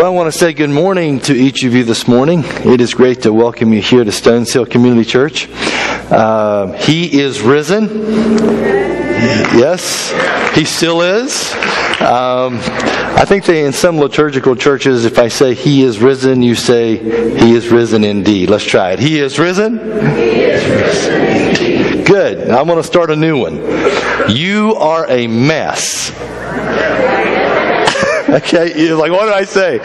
Well, I want to say good morning to each of you this morning. It is great to welcome you here to Stones Hill Community Church. He is risen. Yes, he still is. I think in some liturgical churches, if I say he is risen, you say he is risen indeed. Let's try it. He is risen? He is risen indeed. Good. Now I'm going to start a new one. You are a mess. Okay, you're like, what did I say?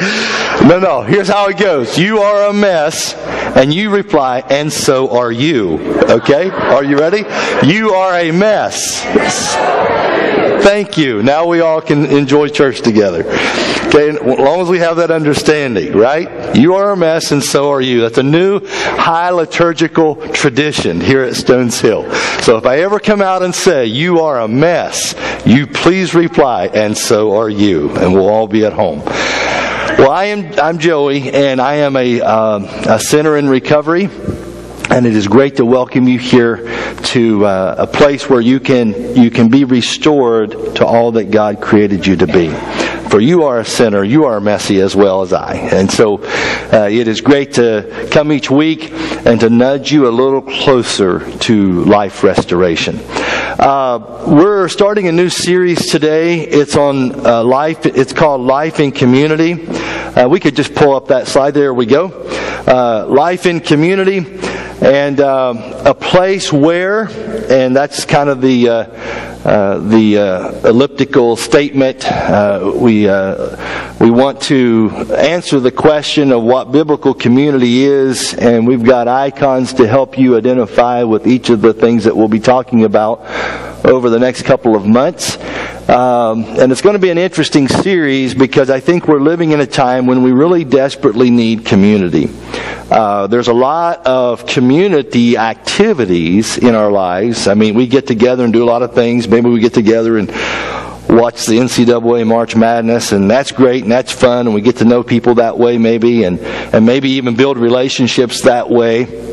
No, here's how it goes. You are a mess, and you reply, and so are you. Okay, are you ready? You are a mess. Thank you. Now we all can enjoy church together. Okay, as long as we have that understanding, right? You are a mess, and so are you. That's a new high liturgical tradition here at Stones Hill. So if I ever come out and say, you are a mess, you please reply, and so are you. And we'll all be at home. Well, I'm Joey, and I am a sinner in recovery. And it is great to welcome you here to a place where you can be restored to all that God created you to be. For you are a sinner, you are messy as well as I. And so it is great to come each week and to nudge you a little closer to life restoration. We're starting a new series today. It's on life. It's called Life in Community. We could just pull up that slide. There we go. Life in Community. And a place where, and that's kind of the elliptical statement. We want to answer the question of what biblical community is, and we've got icons to help you identify with each of the things that we'll be talking about over the next couple of months. And it's going to be an interesting series because I think we're living in a time when we really desperately need community. There's a lot of community activities in our lives. I mean, we get together and do a lot of things. Maybe we get together and watch the NCAA March Madness, and that's great and that's fun, and we get to know people that way maybe, and maybe even build relationships that way.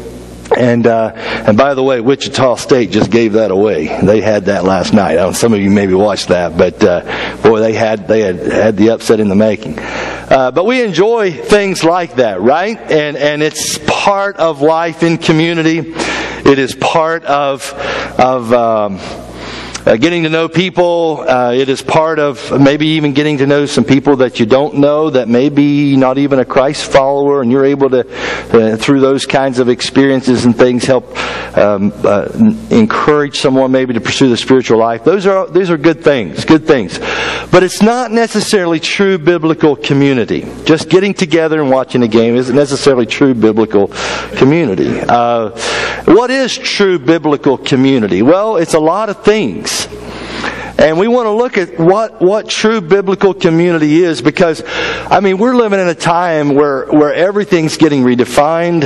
And by the way, Wichita State just gave that away. They had that last night. Some of you maybe watched that, but boy, they had the upset in the making. But we enjoy things like that, right? And it's part of life in community. It is part of getting to know people. It is part of maybe even getting to know some people that you don't know, that may be not even a Christ follower, and you're able to, through those kinds of experiences and things, help encourage someone maybe to pursue the spiritual life. These are good things. But it's not necessarily true biblical community. Just getting together and watching a game isn't necessarily true biblical community. What is true biblical community? Well, it's a lot of things. And we want to look at what true biblical community is, because, I mean, we're living in a time where everything's getting redefined.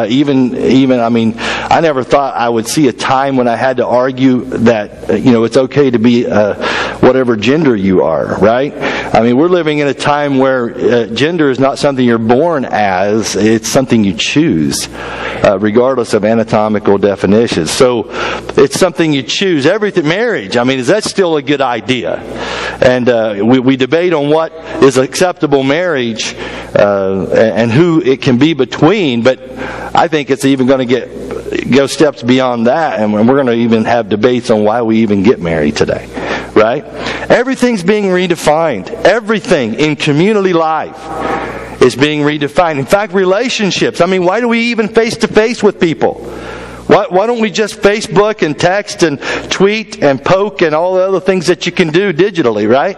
Even I mean, I never thought I would see a time when I had to argue that, it's okay to be whatever gender you are, right? I mean, we're living in a time where gender is not something you're born as, it's something you choose, regardless of anatomical definitions. So, it's something you choose. Everything, marriage, I mean, is that still a good idea? And we debate on what is acceptable marriage and who it can be between, but I think it's even going to go steps beyond that, and we're going to even have debates on why we even get married today, right? Everything's being redefined. Everything in community life is being redefined. In fact, relationships. I mean, why do we even face-to-face with people? Why don't we just Facebook and text and tweet and poke and all the other things that you can do digitally, right?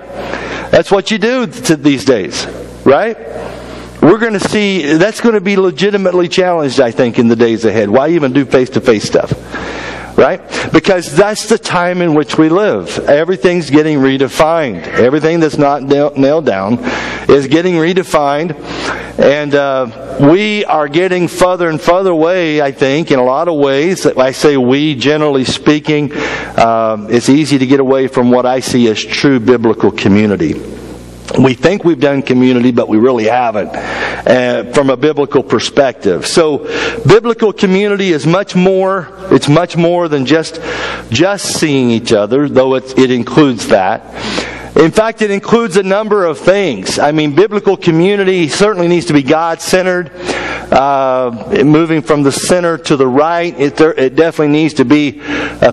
That's what you do these days, right? We're going to see that's going to be legitimately challenged, I think, in the days ahead. Why even do face-to-face stuff? Right? Because that's the time in which we live. Everything's getting redefined. Everything that's not nailed down is getting redefined. And we are getting further and further away, I think, in a lot of ways. I say we, generally speaking. It's easy to get away from what I see as true biblical community. We think we've done community, but we really haven't from a biblical perspective. So, biblical community is much more. It's much more than just seeing each other, though it includes that. In fact, it includes a number of things. I mean, biblical community certainly needs to be God-centered. Moving from the center to the right, it definitely needs to be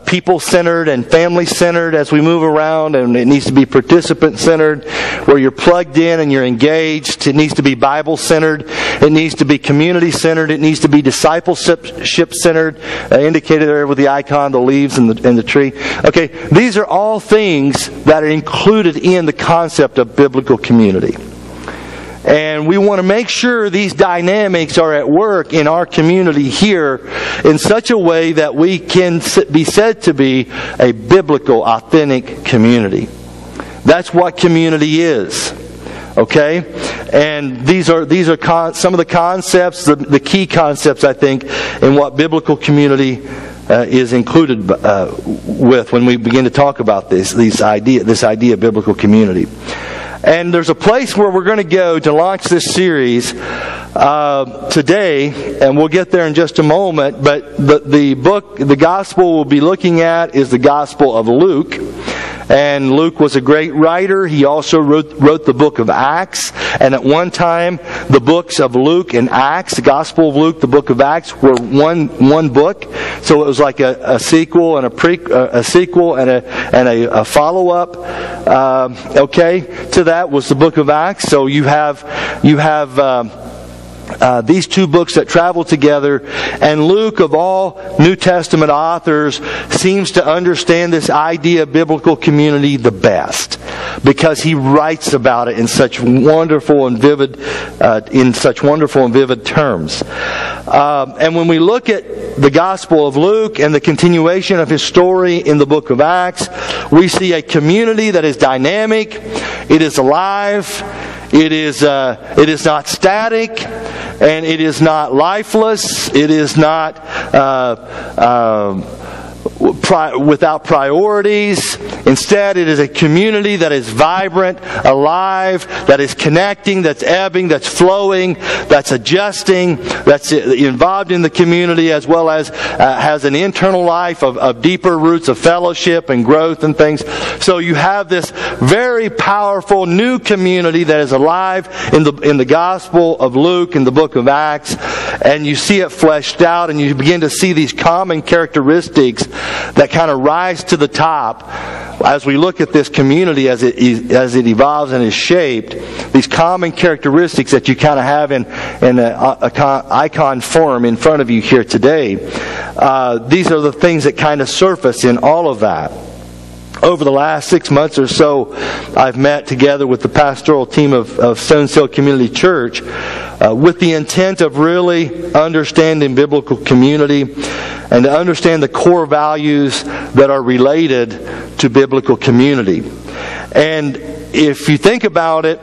people-centered and family-centered as we move around, and it needs to be participant-centered, where you're plugged in and you're engaged. It needs to be Bible-centered. It needs to be community-centered. It needs to be discipleship-centered, indicated there with the icon, the leaves, and the tree. Okay, these are all things that are included in the concept of biblical community. And we want to make sure these dynamics are at work in our community here in such a way that we can be said to be a biblical, authentic community. That's what community is. Okay? And these are some of the concepts, the key concepts, I think, in what biblical community is included with when we begin to talk about this idea of biblical community. And there's a place where we're going to go to launch this series today, and we'll get there in just a moment. But the gospel we'll be looking at is the Gospel of Luke. And Luke was a great writer. He also wrote the book of Acts. And at one time, the books of Luke and Acts, the Gospel of Luke, the book of Acts, were one book. So it was like a sequel and a sequel and a follow up. To that was the book of Acts. So you have these two books that travel together, and Luke, of all New Testament authors, seems to understand this idea of biblical community the best, because he writes about it in such wonderful and vivid terms. And when we look at the Gospel of Luke and the continuation of his story in the book of Acts, we see a community that is dynamic, it is alive, it is not static, and it is not lifeless. It is not without priorities. Instead, it is a community that is vibrant, alive, that is connecting, that's ebbing, that's flowing, that's adjusting, that's involved in the community, as well as has an internal life of deeper roots of fellowship and growth and things. So you have this very powerful new community that is alive in the Gospel of Luke, in the book of Acts, and you see it fleshed out, and you begin to see these common characteristics that kind of rise to the top as we look at this community as it evolves and is shaped. These common characteristics that you kind of have in an icon form in front of you here today. These are the things that kind of surface in all of that. Over the last 6 months or so, I've met together with the pastoral team of Stones Hill Community Church with the intent of really understanding biblical community and to understand the core values that are related to biblical community. And if you think about it,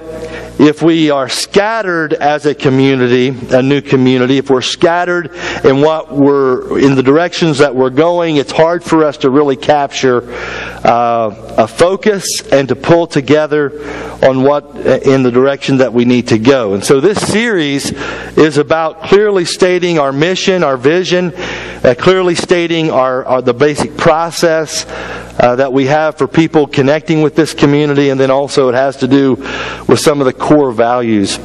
if we are scattered as a community, a new community, if we're scattered in the directions that we're going, it's hard for us to really capture a focus and to pull together on in the direction that we need to go. And so this series is about clearly stating our mission, our vision, clearly stating the basic process that we have for people connecting with this community, and then also it has to do with some of the core values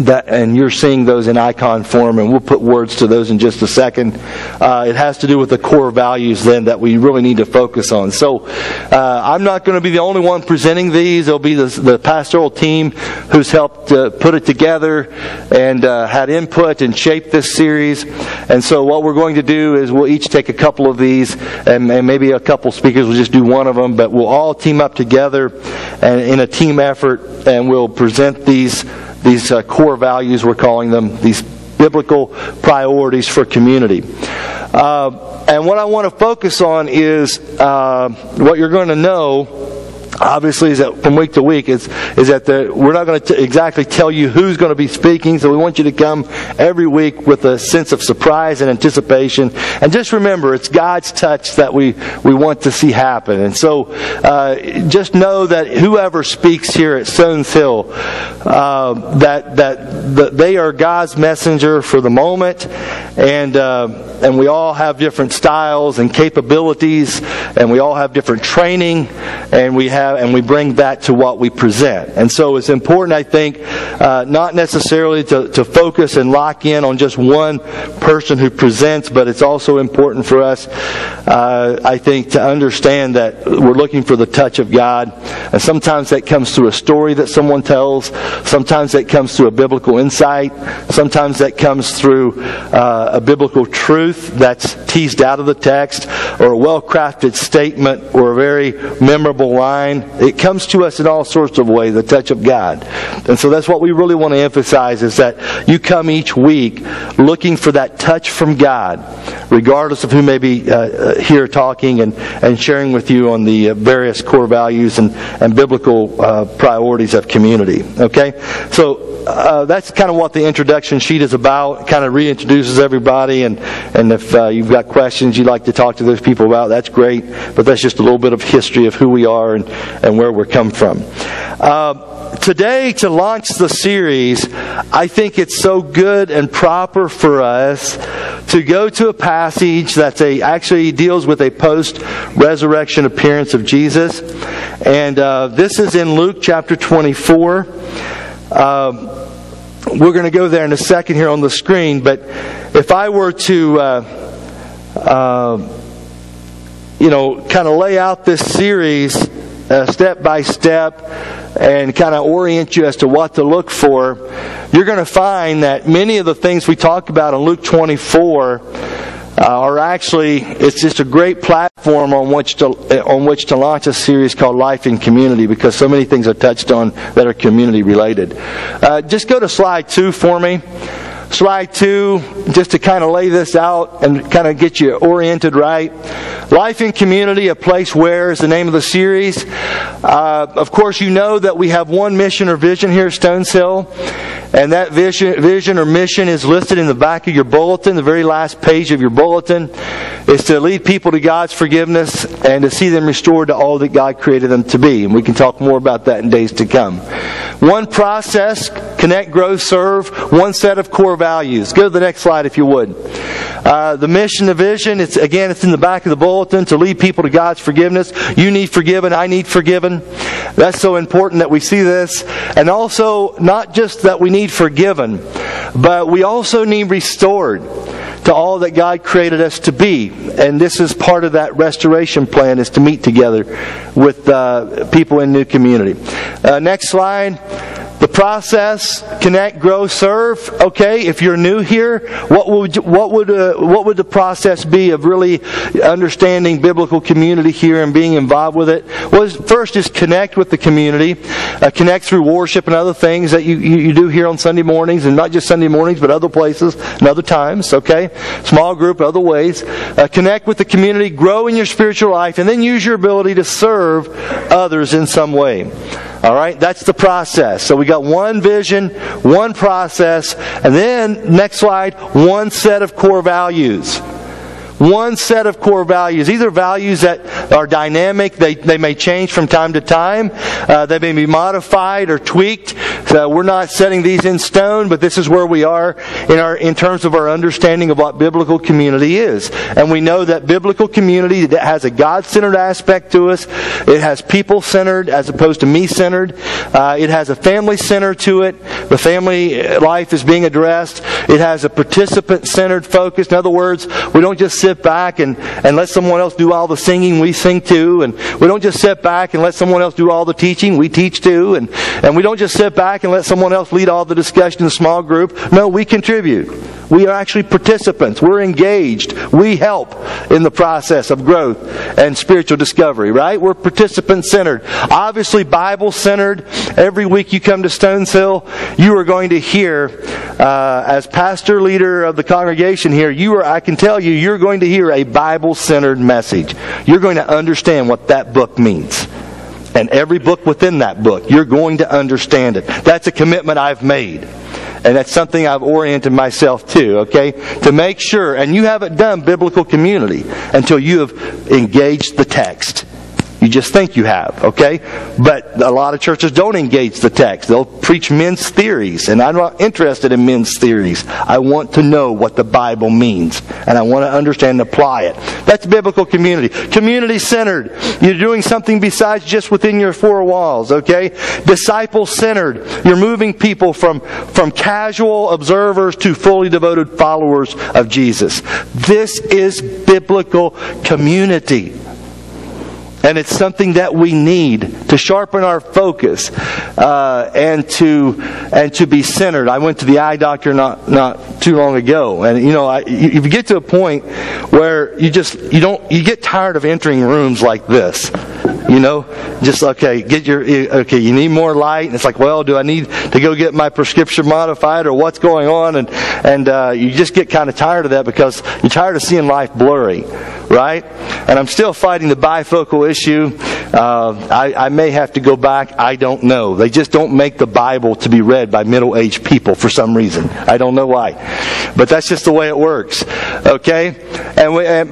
and you're seeing those in icon form, and we'll put words to those in just a second. It has to do with the core values then that we really need to focus on. So I'm not going to be the only one presenting these. There'll be the pastoral team who's helped put it together and had input and shaped this series. And so what we're going to do is we'll each take a couple of these, and maybe a couple speakers will just do one of them, but we'll all team up together and in a team effort, and we'll present these core values, we're calling them, these biblical priorities for community. And what I want to focus on is what you're going to know, obviously, is that from week to week is that we're not going to exactly tell you who's going to be speaking, so we want you to come every week with a sense of surprise and anticipation. And just remember, it's God's touch that we want to see happen. And so just know that whoever speaks here at Stones Hill, that they are God's messenger for the moment, and we all have different styles and capabilities and we all have different training, and we bring that to what we present. And so it's important, I think, not necessarily to focus and lock in on just one person who presents, but it's also important for us, I think, to understand that we're looking for the touch of God. And sometimes that comes through a story that someone tells. Sometimes that comes through a biblical insight. Sometimes that comes through a biblical truth that's teased out of the text, or a well-crafted statement, or a very memorable line. It comes to us in all sorts of ways, the touch of God. And so that's what we really want to emphasize, is that you come each week looking for that touch from God, regardless of who may be here talking and sharing with you on the various core values and biblical priorities of community. Okay? So that's kind of what the introduction sheet is about. It kind of reintroduces everybody, and if you've got questions you'd like to talk to those people about, that's great. But that's just a little bit of history of who we are and where we're come from. Today, to launch the series, I think it's so good and proper for us to go to a passage that actually deals with a post-resurrection appearance of Jesus. And this is in Luke chapter 24. We're going to go there in a second here on the screen, but if I were to kind of lay out this series step by step and kind of orient you as to what to look for, you're going to find that many of the things we talk about in Luke 24 are actually, it's just a great platform on which to launch a series called Life in Community, because so many things are touched on that are community related. Just go to slide 2 for me. Slide 2, just to kind of lay this out and kind of get you oriented right. Life in Community, a place where is the name of the series. Of course, you know that we have one mission or vision here at Stones Hill. And that vision or mission is listed in the back of your bulletin. The very last page of your bulletin is to lead people to God's forgiveness and to see them restored to all that God created them to be. And we can talk more about that in days to come. One process, connect, grow, serve. One set of core values. Go to the next slide if you would. The mission, the vision, it's in the back of the bulletin, to lead people to God's forgiveness. You need forgiven, I need forgiven. That's so important that we see this. And also, not just that we need forgiven, but we also need restored to all that God created us to be. And this is part of that restoration plan, is to meet together with people in new community. Next slide. The process, connect, grow, serve. Okay, if you're new here, what would the process be of really understanding biblical community here and being involved with it? Well, first is connect with the community. Connect through worship and other things that you do here on Sunday mornings, and not just Sunday mornings, but other places and other times. Okay, small group, other ways. Connect with the community, grow in your spiritual life, and then use your ability to serve others in some way. All right, that's the process. So we got one vision, one process, and then, next slide, one set of core values. One set of core values. These are values that are dynamic. They may change from time to time. They may be modified or tweaked. So we're not setting these in stone, but this is where we are in terms of our understanding of what biblical community is. And we know that biblical community that has a God-centered aspect to us. It has people-centered as opposed to me-centered. It has a family center to it. The family life is being addressed. It has a participant-centered focus. In other words, we don't just sit back and let someone else do all the singing, we sing too. And we don't just sit back and let someone else do all the teaching, we teach too. And we don't just sit back and let someone else lead all the discussion in a small group. No, we contribute. We are actually participants. We're engaged. We help in the process of growth and spiritual discovery, right? We're participant-centered. Obviously Bible-centered. Every week you come to Stones Hill, you are going to hear, as pastor leader of the congregation here, I can tell you, you're going to hear a Bible-centered message. You're going to understand what that book means. And every book within that book, you're going to understand it. That's a commitment I've made. And that's something I've oriented myself to, okay? To make sure, and you haven't done biblical community until you have engaged the text. You just think you have, okay? But a lot of churches don't engage the text. They'll preach men's theories, and I'm not interested in men's theories. I want to know what the Bible means, and I want to understand and apply it. That's biblical community. Community-centered. You're doing something besides just within your four walls, okay? Disciple-centered. You're moving people from casual observers to fully devoted followers of Jesus. This is biblical community. And it's something that we need to sharpen our focus and to be centered. I went to the eye doctor not too long ago, and you get to a point where you get tired of entering rooms like this. You need more light, and it's like, well, do I need to go get my prescription modified, or what's going on? And you just get kind of tired of that because you're tired of seeing life blurry, right? And I'm still fighting the bifocal issue. I may have to go back. I don't know. They just don't make the Bible to be read by middle-aged people for some reason. I don't know why, but that's just the way it works. Okay,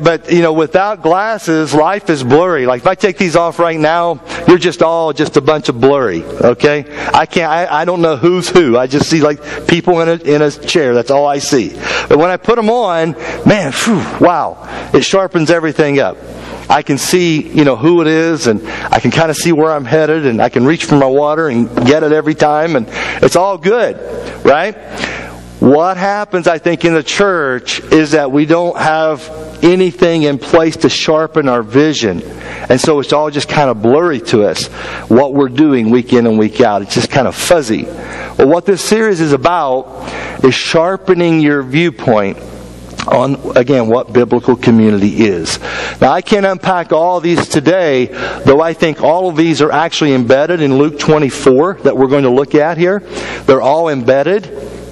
but without glasses, life is blurry. Like if I take these off right now, you're just a bunch of blurry. Okay, I don't know who's who. I just see like people in a chair. That's all I see. But when I put them on, man, wow, it sharpens everything up. I can see, who it is, and I can kind of see where I'm headed, and I can reach for my water and get it every time, and it's all good, right? What happens, I think, in the church is that we don't have anything in place to sharpen our vision. And so it's all just kind of blurry to us, what we're doing week in and week out. It's just kind of fuzzy. Well, what this series is about is sharpening your viewpoint on, again, what biblical community is. Now, I can't unpack all these today, though I think all of these are actually embedded in Luke 24 that we're going to look at here. They're all embedded,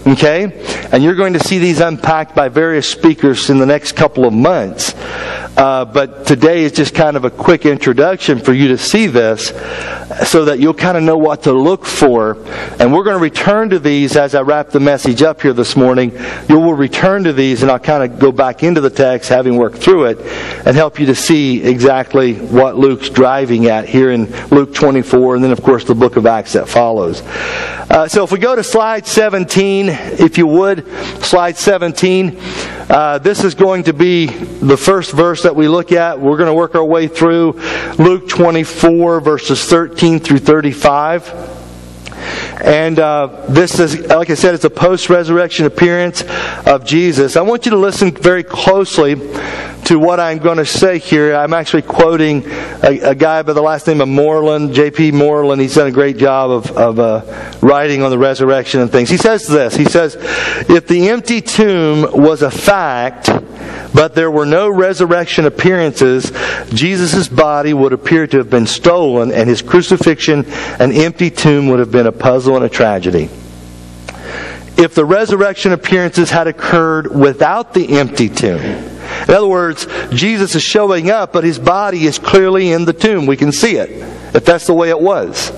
okay? And you're going to see these unpacked by various speakers in the next couple of months. But today is just kind of a quick introduction for you to see this so that you'll kind of know what to look for. And we're going to return to these as I wrap the message up here this morning. You will return to these, and I'll kind of go back into the text, having worked through it, and help you to see exactly what Luke's driving at here in Luke 24, and then, of course, the book of Acts that follows. So if we go to slide 17, if you would, slide 17, this is going to be the first verse that we look at. We're going to work our way through Luke 24, verses 13 through 35. And this is, like I said, it's a post-resurrection appearance of Jesus. I want you to listen very closely to what I'm going to say here. I'm actually quoting a guy by the last name of Moreland, J.P. Moreland. He's done a great job of writing on the resurrection and things. He says this. He says, if the empty tomb was a fact, but there were no resurrection appearances, Jesus' body would appear to have been stolen, and his crucifixion and empty tomb would have been a puzzle and a tragedy. If the resurrection appearances had occurred without the empty tomb, in other words, Jesus is showing up, but his body is clearly in the tomb. We can see it, if that's the way it was.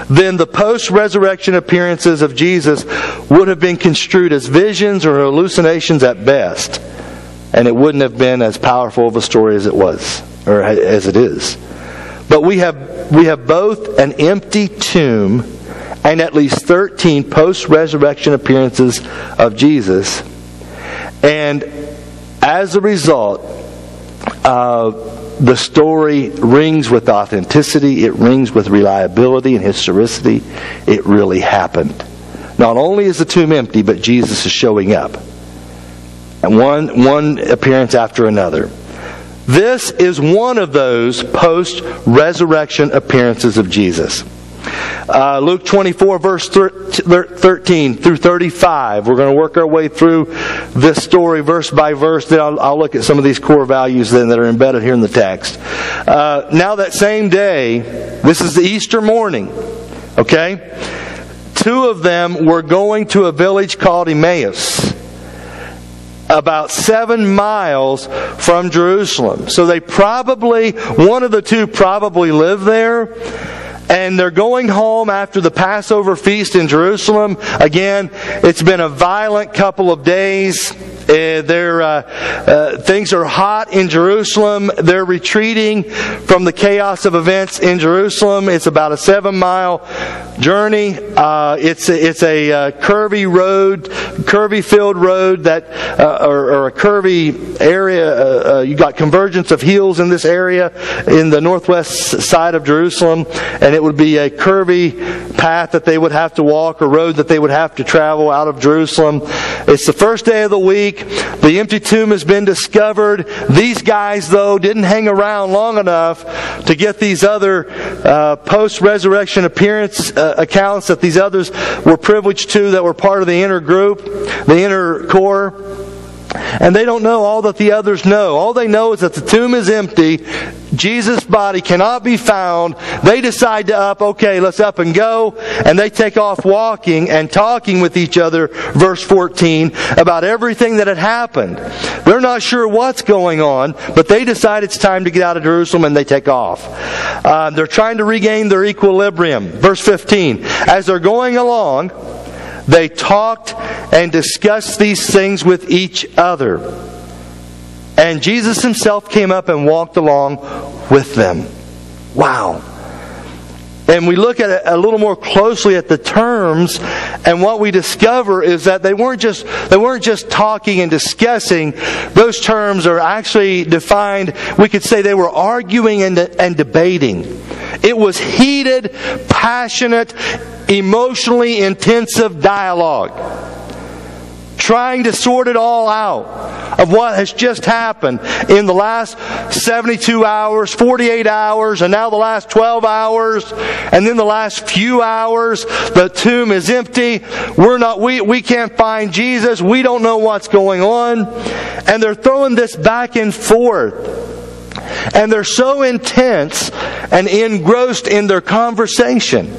Then the post-resurrection appearances of Jesus would have been construed as visions or hallucinations at best. And it wouldn't have been as powerful of a story as it was, or as it is. But we have both an empty tomb and at least 13 post-resurrection appearances of Jesus. And as a result, the story rings with authenticity, it rings with reliability and historicity. It really happened. Not only is the tomb empty, but Jesus is showing up. And one appearance after another. This is one of those post-resurrection appearances of Jesus. Luke 24, verse 13 through 35. We're going to work our way through this story verse by verse. Then I'll look at some of these core values then that are embedded here in the text. Now that same day, this is the Easter morning, okay? Two of them were going to a village called Emmaus, about 7 miles from Jerusalem. So one of the two probably lived there. And they're going home after the Passover feast in Jerusalem. Again, it's been a violent couple of days. Things are hot in Jerusalem. They're retreating from the chaos of events in Jerusalem. It's about a 7-mile journey. It's a curvy filled road that, or a curvy area. You got convergence of hills in this area in the northwest side of Jerusalem, and it would be a curvy path that they would have to walk, or road that they would have to travel out of Jerusalem. It's the first day of the week. The empty tomb has been discovered. These guys, though, didn't hang around long enough to get these other post-resurrection appearance accounts that these others were privileged to, that were part of the inner group, the inner core. And they don't know all that the others know. All they know is that the tomb is empty. Jesus' body cannot be found. They decide to let's up and go. And they take off walking and talking with each other, verse 14, about everything that had happened. They're not sure what's going on, but they decide it's time to get out of Jerusalem, and they take off. They're trying to regain their equilibrium. Verse 15, as they're going along, they talked and discussed these things with each other. And Jesus Himself came up and walked along with them. Wow. And we look at it a little more closely at the terms, and what we discover is that they weren't just talking and discussing. Those terms are actually defined, we could say they were arguing and debating. It was heated, passionate, emotionally intensive dialogue, trying to sort it all out of what has just happened in the last 72 hours, 48 hours, and now the last 12 hours, and then the last few hours. The tomb is empty. We can't find Jesus. We don't know what's going on. And they're throwing this back and forth. And they're so intense and engrossed in their conversation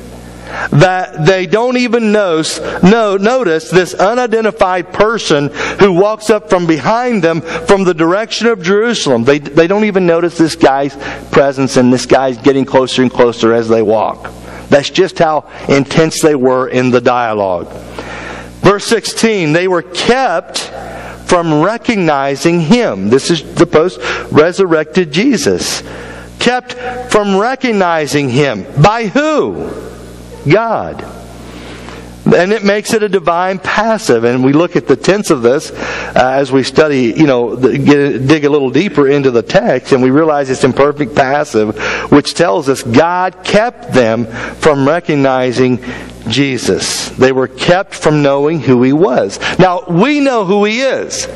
that they don't even notice this unidentified person who walks up from behind them from the direction of Jerusalem. They don't even notice this guy's presence, and this guy's getting closer and closer as they walk. That's just how intense they were in the dialogue. Verse 16, they were kept from recognizing Him. This is the post-resurrected Jesus. Kept from recognizing Him. By who? God. And it makes it a divine passive. And we look at the tense of this as we study, dig a little deeper into the text, and we realize it's imperfect passive, which tells us God kept them from recognizing Jesus. They were kept from knowing who He was. Now, we know who He is.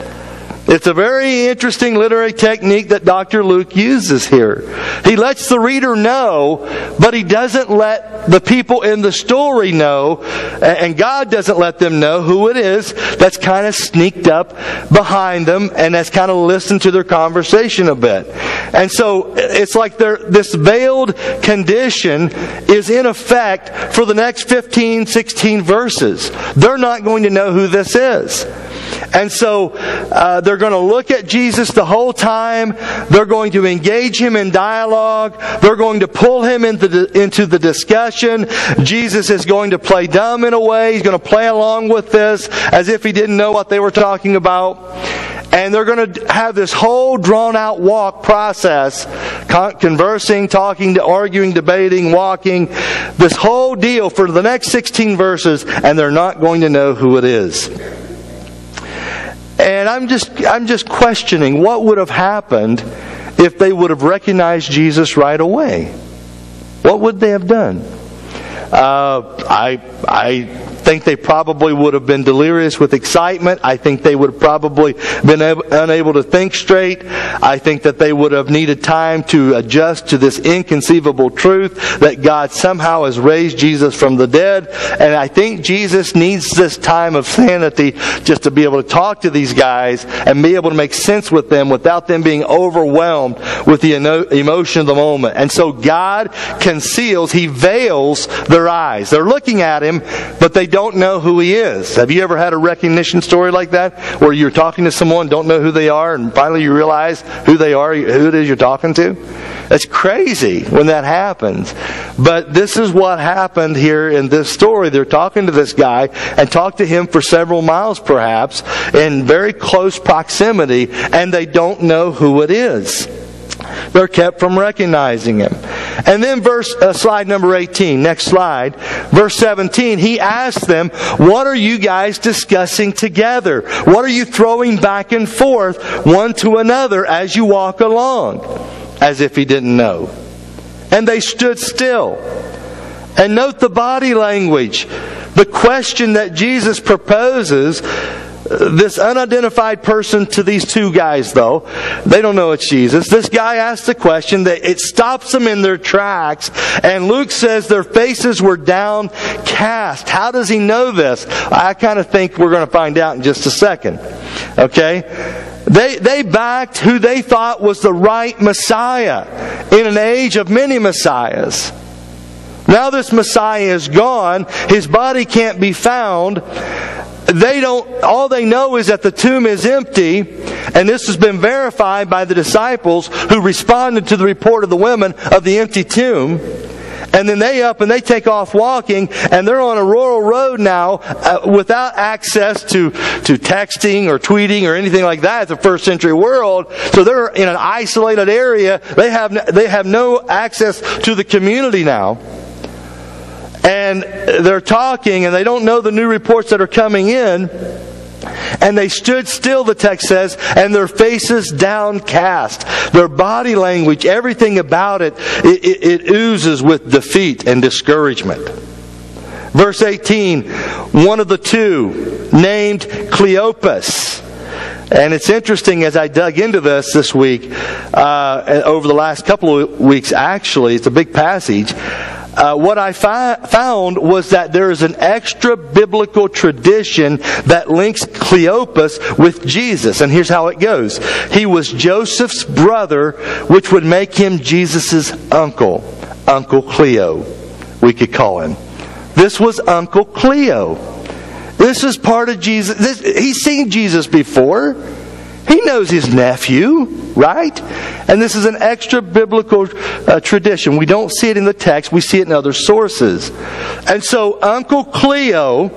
It's a very interesting literary technique that Dr. Luke uses here. He lets the reader know, but he doesn't let the people in the story know, and God doesn't let them know who it is that's kind of sneaked up behind them and that's kind of listened to their conversation a bit. And so it's like this veiled condition is in effect for the next 15, 16 verses. They're not going to know who this is. And so they're going to look at Jesus the whole time. They're going to engage Him in dialogue. They're going to pull Him into the discussion. Jesus is going to play dumb in a way. He's going to play along with this as if He didn't know what they were talking about. And they're going to have this whole drawn-out walk process, conversing, talking, arguing, debating, walking, this whole deal for the next 16 verses, and they're not going to know who it is. And I'm just questioning what would have happened if they would have recognized Jesus right away. What would they have done? I think they probably would have been delirious with excitement. I think they would have probably been unable to think straight. I think that they would have needed time to adjust to this inconceivable truth that God somehow has raised Jesus from the dead. And I think Jesus needs this time of sanity just to be able to talk to these guys and be able to make sense with them without them being overwhelmed with the emotion of the moment. And so God conceals, He veils their eyes. They're looking at Him, but they don't don't know who he is. Have you ever had a recognition story like that? Where you're talking to someone, don't know who they are, and finally you realize who they are, who it is you're talking to? That's crazy when that happens. But this is what happened here in this story. They're talking to this guy and talk to him for several miles perhaps in very close proximity, and they don't know who it is. They're kept from recognizing him. And then slide number 18, next slide, verse 17, he asks them, what are you guys discussing together? What are you throwing back and forth one to another as you walk along? As if he didn't know. And they stood still. And note the body language. The question that Jesus proposes, this unidentified person to these two guys, though, they don't know it's Jesus. This guy asks the question that it stops them in their tracks, and Luke says their faces were downcast. How does he know this? I kind of think we're going to find out in just a second. Okay? They backed who they thought was the right Messiah in an age of many Messiahs. Now this Messiah is gone. His body can't be found. All they know is that the tomb is empty, and this has been verified by the disciples who responded to the report of the women of the empty tomb. And then they take off walking, and they're on a rural road now without access to texting or tweeting or anything like that. It's a first century world. So they're in an isolated area. They have no access to the community now. And they're talking, and they don't know the new reports that are coming in. And they stood still, the text says, and their faces downcast. Their body language, everything about it oozes with defeat and discouragement. Verse 18, one of the two, named Cleopas. And it's interesting as I dug into this week, over the last couple of weeks actually, it's a big passage. What I found was that there is an extra biblical tradition that links Cleopas with Jesus. And here's how it goes. He was Joseph's brother, which would make him Jesus' uncle. Uncle Cleo, we could call him. This was Uncle Cleo. This is part of Jesus. He's seen Jesus before. He knows his nephew, right? And this is an extra biblical tradition. We don't see it in the text. We see it in other sources. And so Uncle Cleo,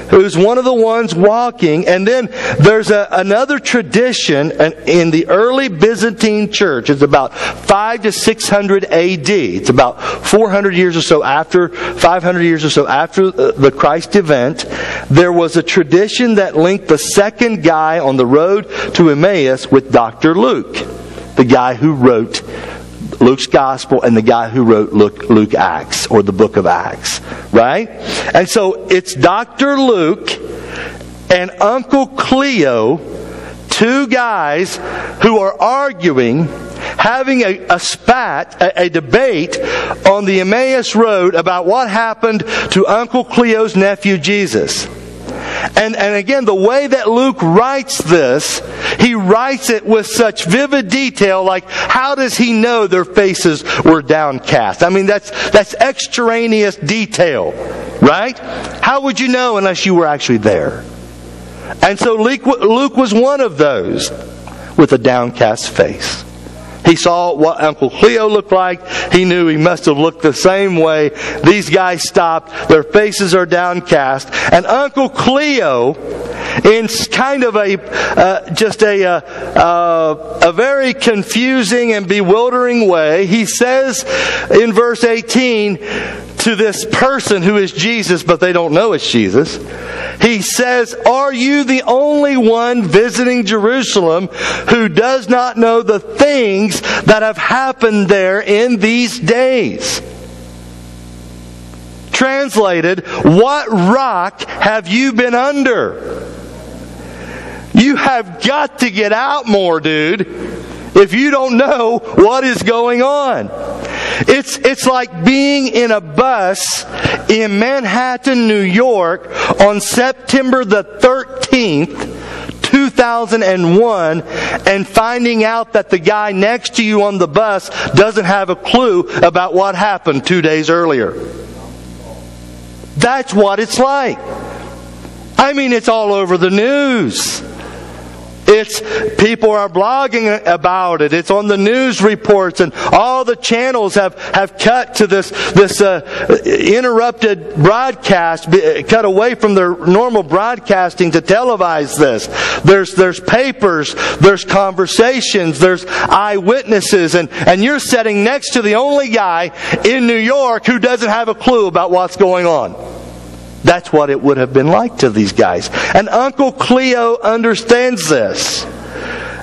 who's one of the ones walking, and then there's another tradition in the early Byzantine church. It's about 500 to 600 AD. It's about 400 years or so after, 500 years or so after the Christ event. There was a tradition that linked the second guy on the road to Emmaus with Dr. Luke, the guy who wrote Luke's Gospel and the guy who wrote Luke Acts, or the book of Acts, right? And so it's Dr. Luke and Uncle Cleo, two guys who are arguing, having a spat, a debate on the Emmaus Road about what happened to Uncle Cleo's nephew Jesus. And again, the way that Luke writes this, he writes it with such vivid detail, like how does he know their faces were downcast? I mean, that's extraneous detail, right? How would you know unless you were actually there? And so Luke was one of those with a downcast face. He saw what Uncle Cleo looked like. He knew he must have looked the same way. These guys stopped. Their faces are downcast. And Uncle Cleo, in kind of a very confusing and bewildering way, he says in verse 18 to this person who is Jesus, but they don't know it's Jesus, he says, "Are you the only one visiting Jerusalem who does not know the things that have happened there in these days?" Translated, what rock have you been under? You have got to get out more, dude, if you don't know what is going on. It's like being in a bus in Manhattan, New York on September the 13th, 2001, and finding out that the guy next to you on the bus doesn't have a clue about what happened 2 days earlier. That's what it's like. I mean, it's all over the news. People are blogging about it. It's on the news reports, and all the channels have cut to this interrupted broadcast, cut away from their normal broadcasting to televise this. There's papers, there's conversations, there's eyewitnesses, and you're sitting next to the only guy in New York who doesn't have a clue about what's going on. That's what it would have been like to these guys. And Uncle Cleo understands this.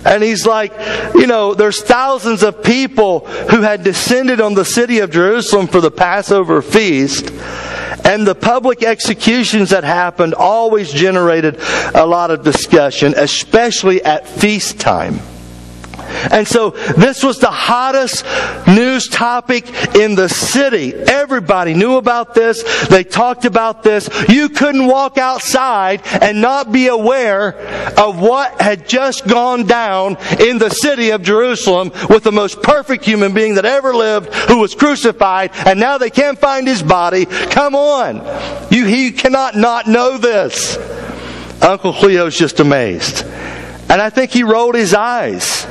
And he's like, there's thousands of people who had descended on the city of Jerusalem for the Passover feast. And the public executions that happened always generated a lot of discussion, especially at feast time. And so this was the hottest news topic in the city. Everybody knew about this. They talked about this. You couldn't walk outside and not be aware of what had just gone down in the city of Jerusalem with the most perfect human being that ever lived, who was crucified, and now they can't find his body. Come on. You cannot not know this. Uncle Cleo's just amazed. And I think he rolled his eyes.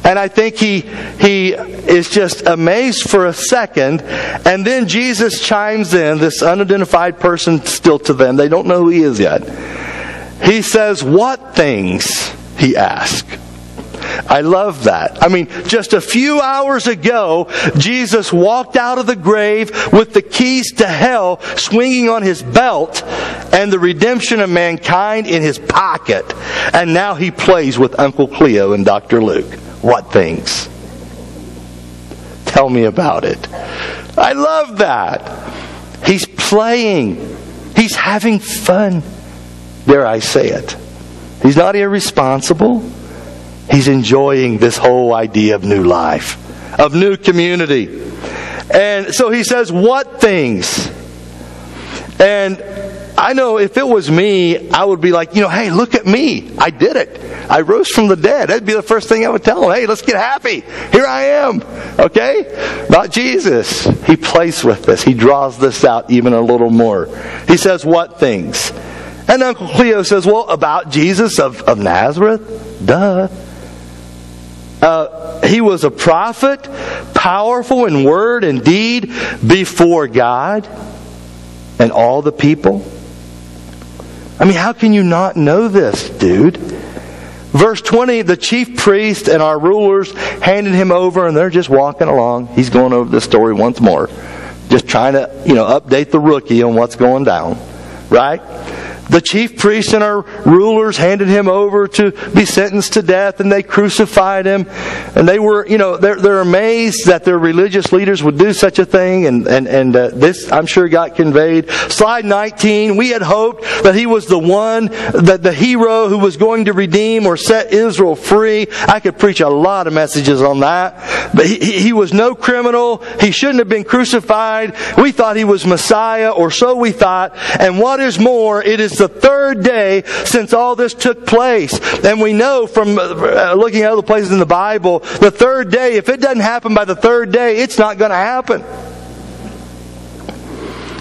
And I think he is just amazed for a second. And then Jesus chimes in, this unidentified person still to them. They don't know who he is yet. He says, "What things?" he asked. I love that. I mean, just a few hours ago, Jesus walked out of the grave with the keys to hell swinging on his belt and the redemption of mankind in his pocket. And now he plays with Uncle Cleo and Dr. Luke. What things? Tell me about it. I love that. He's playing. He's having fun. Dare I say it. He's not irresponsible. He's enjoying this whole idea of new life, of new community. And so he says, "What things?" And I know if it was me, I would be like, hey, look at me. I did it. I rose from the dead. That'd be the first thing I would tell him. Hey, let's get happy. Here I am. Okay? Not Jesus. He plays with this. He draws this out even a little more. He says, "What things?" And Uncle Cleo says, "Well, about Jesus of Nazareth. Duh. He was a prophet, powerful in word and deed before God and all the people." I mean, how can you not know this, dude? Verse 20, the chief priest and our rulers handed him over, and they're just walking along. He's going over the story once more. Just trying to, update the rookie on what's going down. Right? The chief priests and our rulers handed him over to be sentenced to death, and they crucified him. And they were, they're amazed that their religious leaders would do such a thing. And this, I'm sure, got conveyed. Slide 19. We had hoped that he was the one, that the hero who was going to redeem or set Israel free. I could preach a lot of messages on that. But he was no criminal. He shouldn't have been crucified. We thought he was Messiah, or so we thought. And what is more, it is the third day since all this took place. And we know from looking at other places in the Bible, the third day, if it doesn't happen by the third day, it's not going to happen.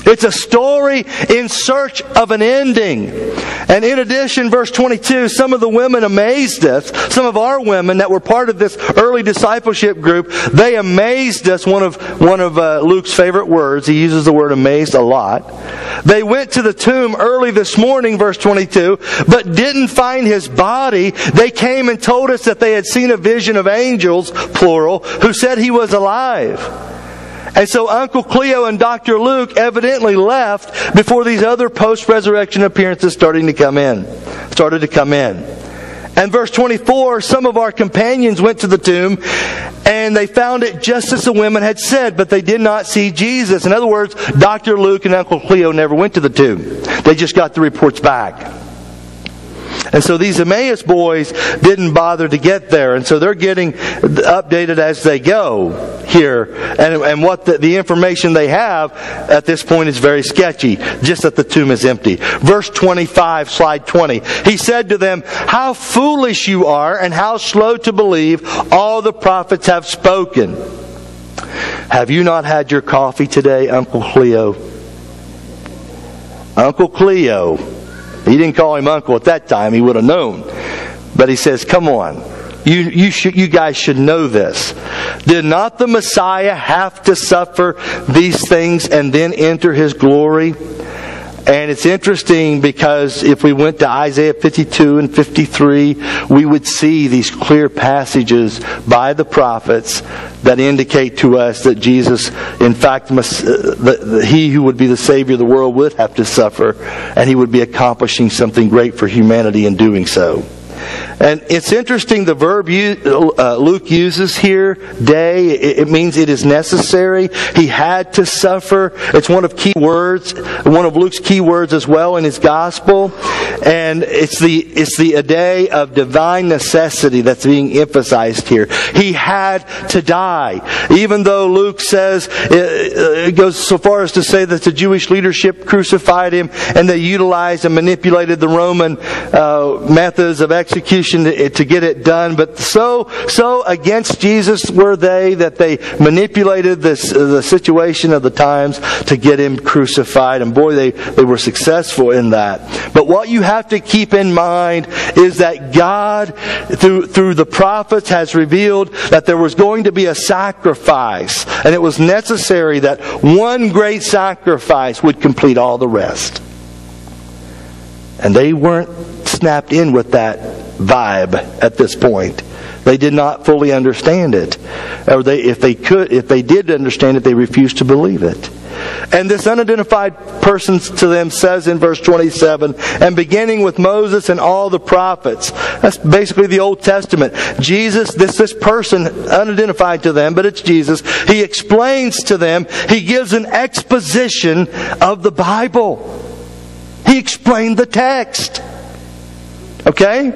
It's a story in search of an ending. And in addition, verse 22, some of the women amazed us. Some of our women that were part of this early discipleship group, they amazed us. One of Luke's favorite words. He uses the word amazed a lot. They went to the tomb early this morning, verse 22, but didn't find his body. They came and told us that they had seen a vision of angels, plural, who said he was alive. And so Uncle Cleo and Dr. Luke evidently left before these other post-resurrection appearances started to come in. And verse 24, some of our companions went to the tomb and they found it just as the women had said, but they did not see Jesus. In other words, Dr. Luke and Uncle Cleo never went to the tomb. They just got the reports back. And so these Emmaus boys didn't bother to get there. And so they're getting updated as they go here. And what the information they have at this point is very sketchy. Just that the tomb is empty. Verse 25, slide 20. He said to them, "How foolish you are, and how slow to believe all the prophets have spoken. Have you not had your coffee today, Uncle Cleo?" Uncle Cleo He didn't call him uncle at that time. He would have known. But he says, come on. You guys should know this. Did not the Messiah have to suffer these things and then enter His glory? And it's interesting because if we went to Isaiah 52 and 53, we would see these clear passages by the prophets that indicate to us that Jesus, in fact, He who would be the Savior of the world would have to suffer, and He would be accomplishing something great for humanity in doing so. And it's interesting, the verb Luke uses here, day, it means it is necessary. He had to suffer. It's one of Luke's key words as well in his gospel. And it's the day of divine necessity that's being emphasized here. He had to die. Even though Luke says, it goes so far as to say that the Jewish leadership crucified Him and they utilized and manipulated the Roman methods of execution to get it done. But so against Jesus were they that they manipulated the situation of the times to get Him crucified. And boy, they were successful in that. But what you have to keep in mind is that God, through the prophets, has revealed that there was going to be a sacrifice. And it was necessary that one great sacrifice would complete all the rest. And they weren't snapped in with that vibe at this point. They did not fully understand it. Or if they did understand it, they refused to believe it. And this unidentified person to them says in verse 27, and beginning with Moses and all the prophets. That's basically the Old Testament. Jesus, this person, unidentified to them, but it's Jesus. He explains to them, He gives an exposition of the Bible. He explained the text. Okay?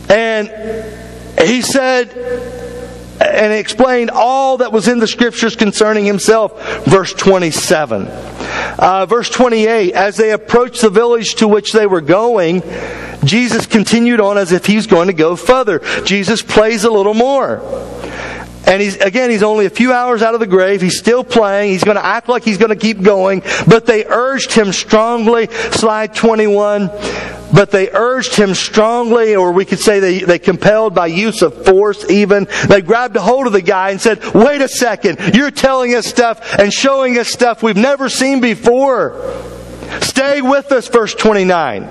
And He said, and He explained all that was in the Scriptures concerning Himself. Verse 27. Verse 28, as they approached the village to which they were going, Jesus continued on as if He was going to go further. Jesus plays a little more. And he's only a few hours out of the grave. He's still playing. He's going to act like He's going to keep going. But they urged Him strongly. Slide 21. But they urged Him strongly, or we could say they compelled by use of force even. They grabbed a hold of the guy and said, wait a second, you're telling us stuff and showing us stuff we've never seen before. Stay with us, verse 29.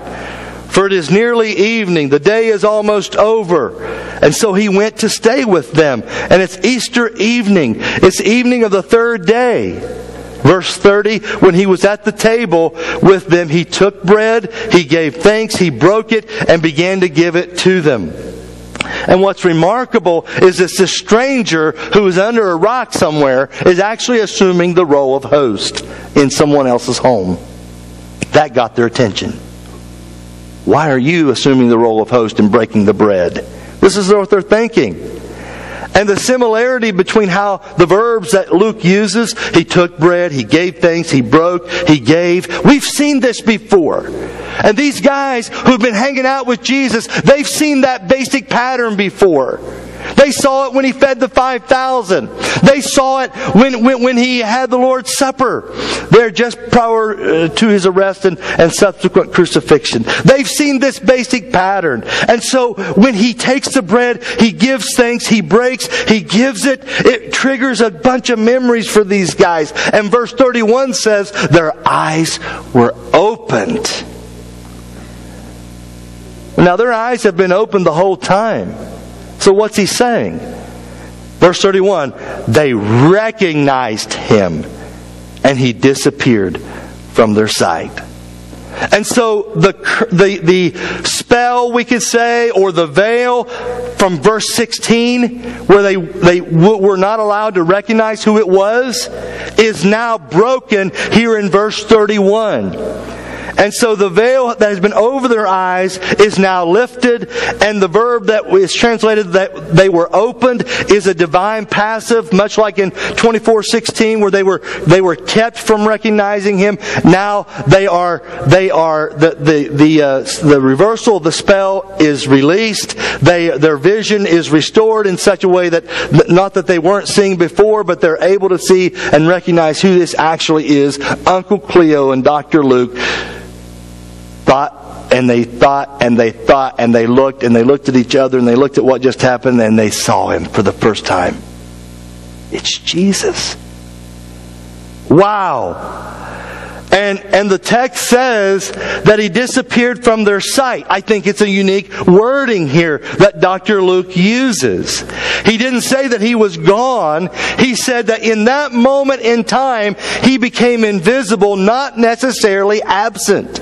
For it is nearly evening, the day is almost over. And so He went to stay with them. And it's Easter evening. It's evening of the third day. Verse 30, when He was at the table with them, He took bread, He gave thanks, He broke it, and began to give it to them. And what's remarkable is that this stranger who is under a rock somewhere is actually assuming the role of host in someone else's home. That got their attention. Why are you assuming the role of host and breaking the bread? This is what they're thinking. And the similarity between how the verbs that Luke uses, He took bread, He gave thanks, He broke, He gave. We've seen this before. And these guys who've been hanging out with Jesus, they've seen that basic pattern before. They saw it when He fed the 5,000. They saw it when He had the Lord's Supper there just prior to His arrest and subsequent crucifixion. They've seen this basic pattern. And so when He takes the bread, He gives thanks, He breaks, He gives it. It triggers a bunch of memories for these guys. And verse 31 says, their eyes were opened. Now their eyes have been opened the whole time. So what's He saying? Verse 31, they recognized Him and He disappeared from their sight. And so the spell, we could say, or the veil from verse 16, where they were not allowed to recognize who it was, is now broken here in verse 31. And so the veil that has been over their eyes is now lifted, and the verb that is translated that they were opened is a divine passive, much like in 24:16 where they were kept from recognizing Him. Now the reversal of the spell is released. Their vision is restored in such a way that not that they weren't seeing before, but they're able to see and recognize who this actually is. Uncle Cleo and Dr. Luke thought And they thought, and they thought, and they looked at each other, and they looked at what just happened, and they saw Him for the first time. It's Jesus. Wow. And the text says that He disappeared from their sight. I think it's a unique wording here that Dr. Luke uses. He didn't say that He was gone. He said that in that moment in time, He became invisible, not necessarily absent.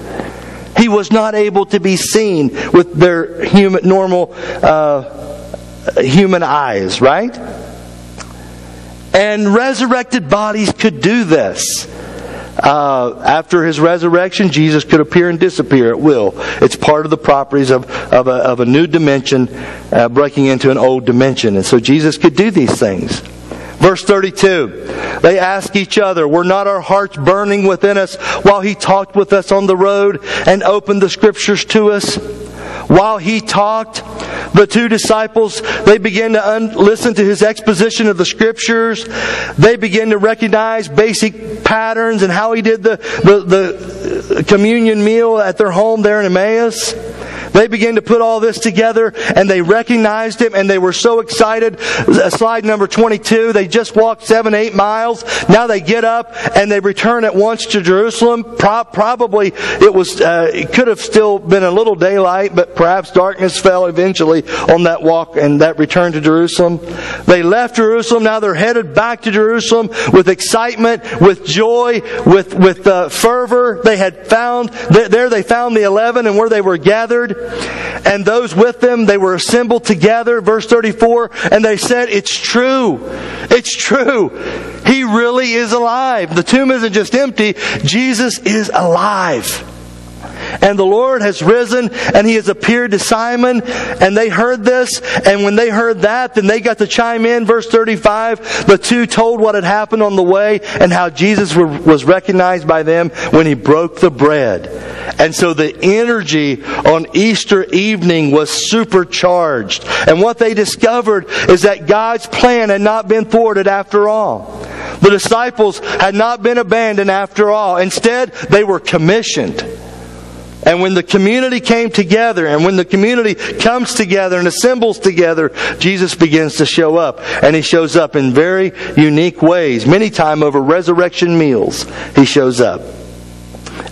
He was not able to be seen with their normal human eyes, right? And resurrected bodies could do this. After His resurrection, Jesus could appear and disappear at will. It's part of the properties of a new dimension breaking into an old dimension. And so Jesus could do these things. Verse 32, they ask each other, were not our hearts burning within us while He talked with us on the road and opened the Scriptures to us? While He talked, the two disciples, they began to listen to His exposition of the Scriptures. They began to recognize basic patterns and how He did the communion meal at their home there in Emmaus. They began to put all this together, and they recognized Him, and they were so excited. Slide number 22, they just walked 7-8 miles. Now they get up, and they return at once to Jerusalem. Probably it could have still been a little daylight, but perhaps darkness fell eventually on that walk and that return to Jerusalem. They left Jerusalem. Now they're headed back to Jerusalem with excitement, with joy, with fervor. They had found, there they found the 11 and where they were gathered. And those with them, they were assembled together, verse 34, and they said, it's true. It's true. He really is alive. The tomb isn't just empty. Jesus is alive. And the Lord has risen, and He has appeared to Simon, and they heard this, and when they heard that, then they got to chime in. Verse 35, the two told what had happened on the way, and how Jesus was recognized by them when He broke the bread. And so the energy on Easter evening was supercharged. And what they discovered is that God's plan had not been thwarted after all. The disciples had not been abandoned after all. Instead, they were commissioned. And when the community came together, and when the community comes together and assembles together, Jesus begins to show up. And He shows up in very unique ways. Many times over resurrection meals, He shows up.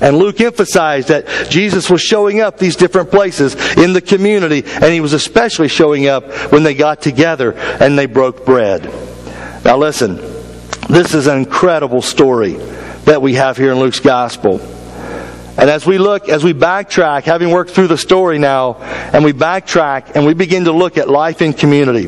And Luke emphasized that Jesus was showing up these different places in the community. And He was especially showing up when they got together and they broke bread. Now listen, this is an incredible story that we have here in Luke's Gospel. And as we backtrack, having worked through the story now, and we backtrack and we begin to look at life in community.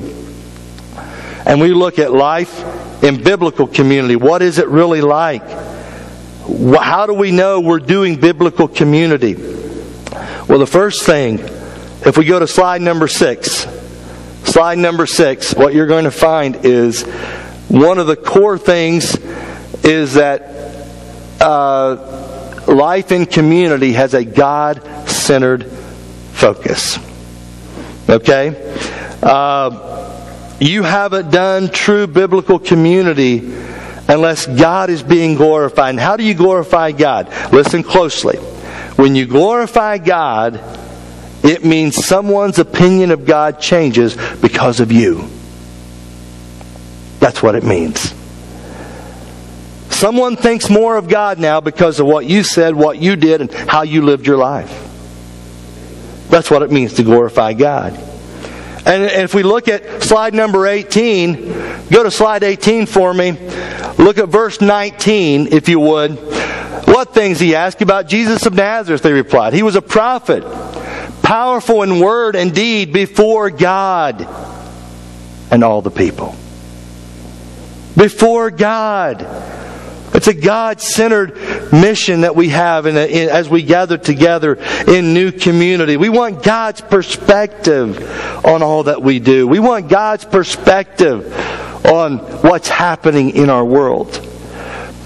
And we look at life in biblical community. What is it really like? How do we know we're doing biblical community? Well, the first thing, if we go to slide number 6, what you're going to find is one of the core things is that life in community has a God-centered focus. Okay? You haven't done true biblical community unless God is being glorified. And how do you glorify God? Listen closely. When you glorify God, it means someone's opinion of God changes because of you. That's what it means. Someone thinks more of God now because of what you said, what you did, and how you lived your life. That's what it means to glorify God. And if we look at slide number 18, go to slide 18 for me. Look at verse 19, if you would. What things He asked about Jesus of Nazareth, they replied. He was a prophet, powerful in word and deed before God and all the people. Before God. It's a God-centered mission that we have as we gather together in new community. We want God's perspective on all that we do. We want God's perspective on what's happening in our world.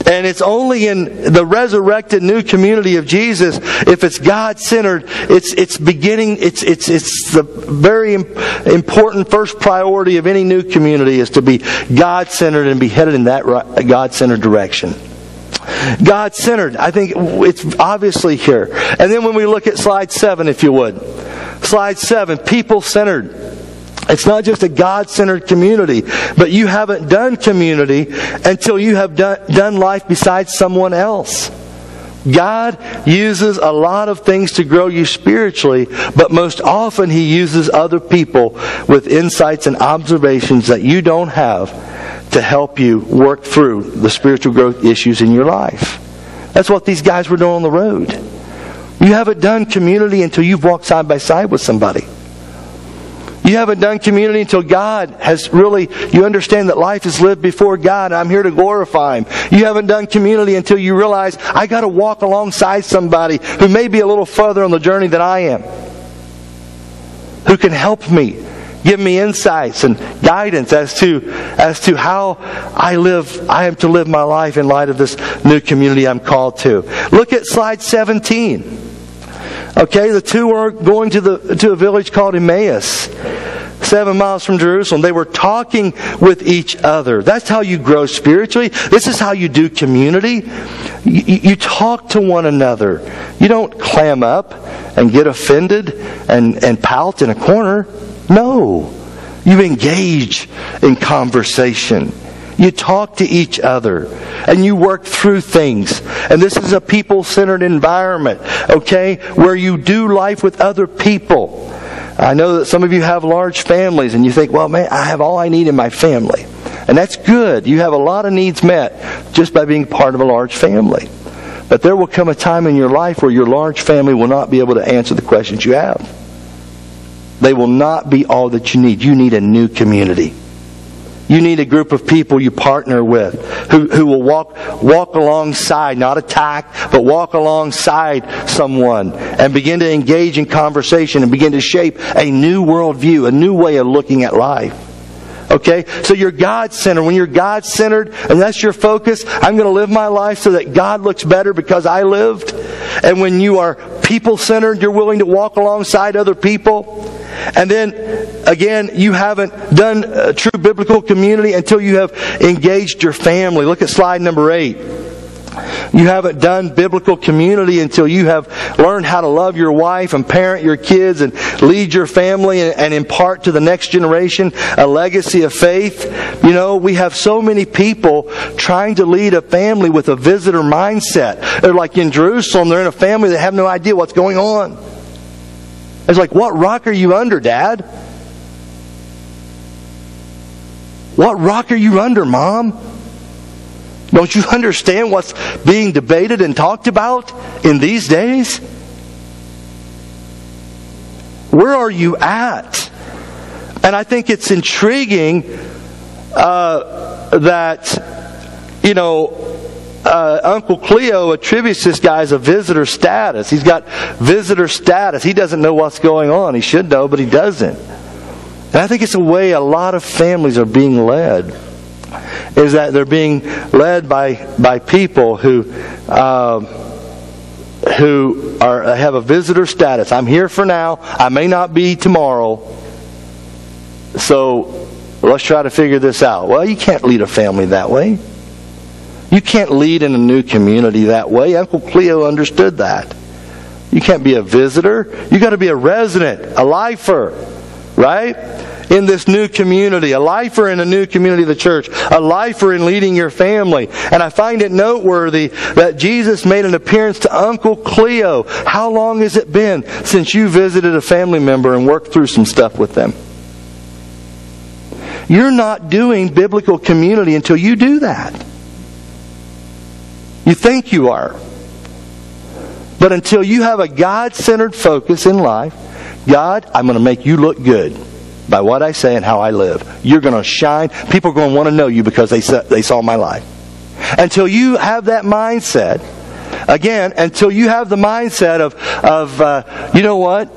And it's only in the resurrected new community of Jesus, if it's God-centered, it's the very important first priority of any new community is to be God-centered and be headed in that God-centered direction. God-centered. I think it's obviously here. And then when we look at slide 7, if you would. Slide 7, people-centered. It's not just a God-centered community, but you haven't done community until you have done life besides someone else. God uses a lot of things to grow you spiritually, but most often He uses other people with insights and observations that you don't have to help you work through the spiritual growth issues in your life. That's what these guys were doing on the road. You haven't done community until you've walked side by side with somebody. You haven't done community until God has really, you understand that life is lived before God and I'm here to glorify Him. You haven't done community until you realize I got to walk alongside somebody who may be a little further on the journey than I am. Who can help me, give me insights and guidance as to how I am to live my life in light of this new community I'm called to. Look at slide 17. Okay, the two were going to a village called Emmaus, 7 miles from Jerusalem. They were talking with each other. That's how you grow spiritually. This is how you do community. You talk to one another. You don't clam up and get offended and pout in a corner. No. You engage in conversation. You talk to each other and you work through things. And this is a people-centered environment, okay, where you do life with other people. I know that some of you have large families and you think, well, man, I have all I need in my family. And that's good. You have a lot of needs met just by being part of a large family. But there will come a time in your life where your large family will not be able to answer the questions you have. They will not be all that you need. You need a new community. You need a group of people you partner with who will walk alongside, not attack, but walk alongside someone and begin to engage in conversation and begin to shape a new worldview, a new way of looking at life. Okay? So you're God-centered. When you're God-centered and that's your focus, I'm going to live my life so that God looks better because I lived. And when you are people-centered, you're willing to walk alongside other people. And then, again, you haven't done a true biblical community until you have engaged your family. Look at slide number 8. You haven't done biblical community until you have learned how to love your wife and parent your kids and lead your family and impart to the next generation a legacy of faith. You know, we have so many people trying to lead a family with a visitor mindset. They're like in Jerusalem, they're in a family that have no idea what's going on. It's like, what rock are you under, Dad? What rock are you under, Mom? Don't you understand what's being debated and talked about in these days? Where are you at? And I think it's intriguing that, you know, Uncle Cleo attributes this guy as a visitor status. He's got visitor status. He doesn't know what's going on. He should know, but he doesn't. And I think it's a way a lot of families are being led. Is that they're being led by people who have a visitor status. I'm here for now. I may not be tomorrow. So let's try to figure this out. Well, you can't lead a family that way. You can't lead in a new community that way. Uncle Cleo understood that. You can't be a visitor. You got to be a resident, a lifer, right? In this new community, a lifer in a new community of the church, a lifer in leading your family. And I find it noteworthy that Jesus made an appearance to Uncle Cleo. How long has it been since you visited a family member and worked through some stuff with them? You're not doing biblical community until you do that. You think you are. But until you have a God-centered focus in life, God, I'm going to make you look good by what I say and how I live. You're going to shine. People are going to want to know you because they saw my life. Until you have that mindset, again, until you have the mindset of you know what?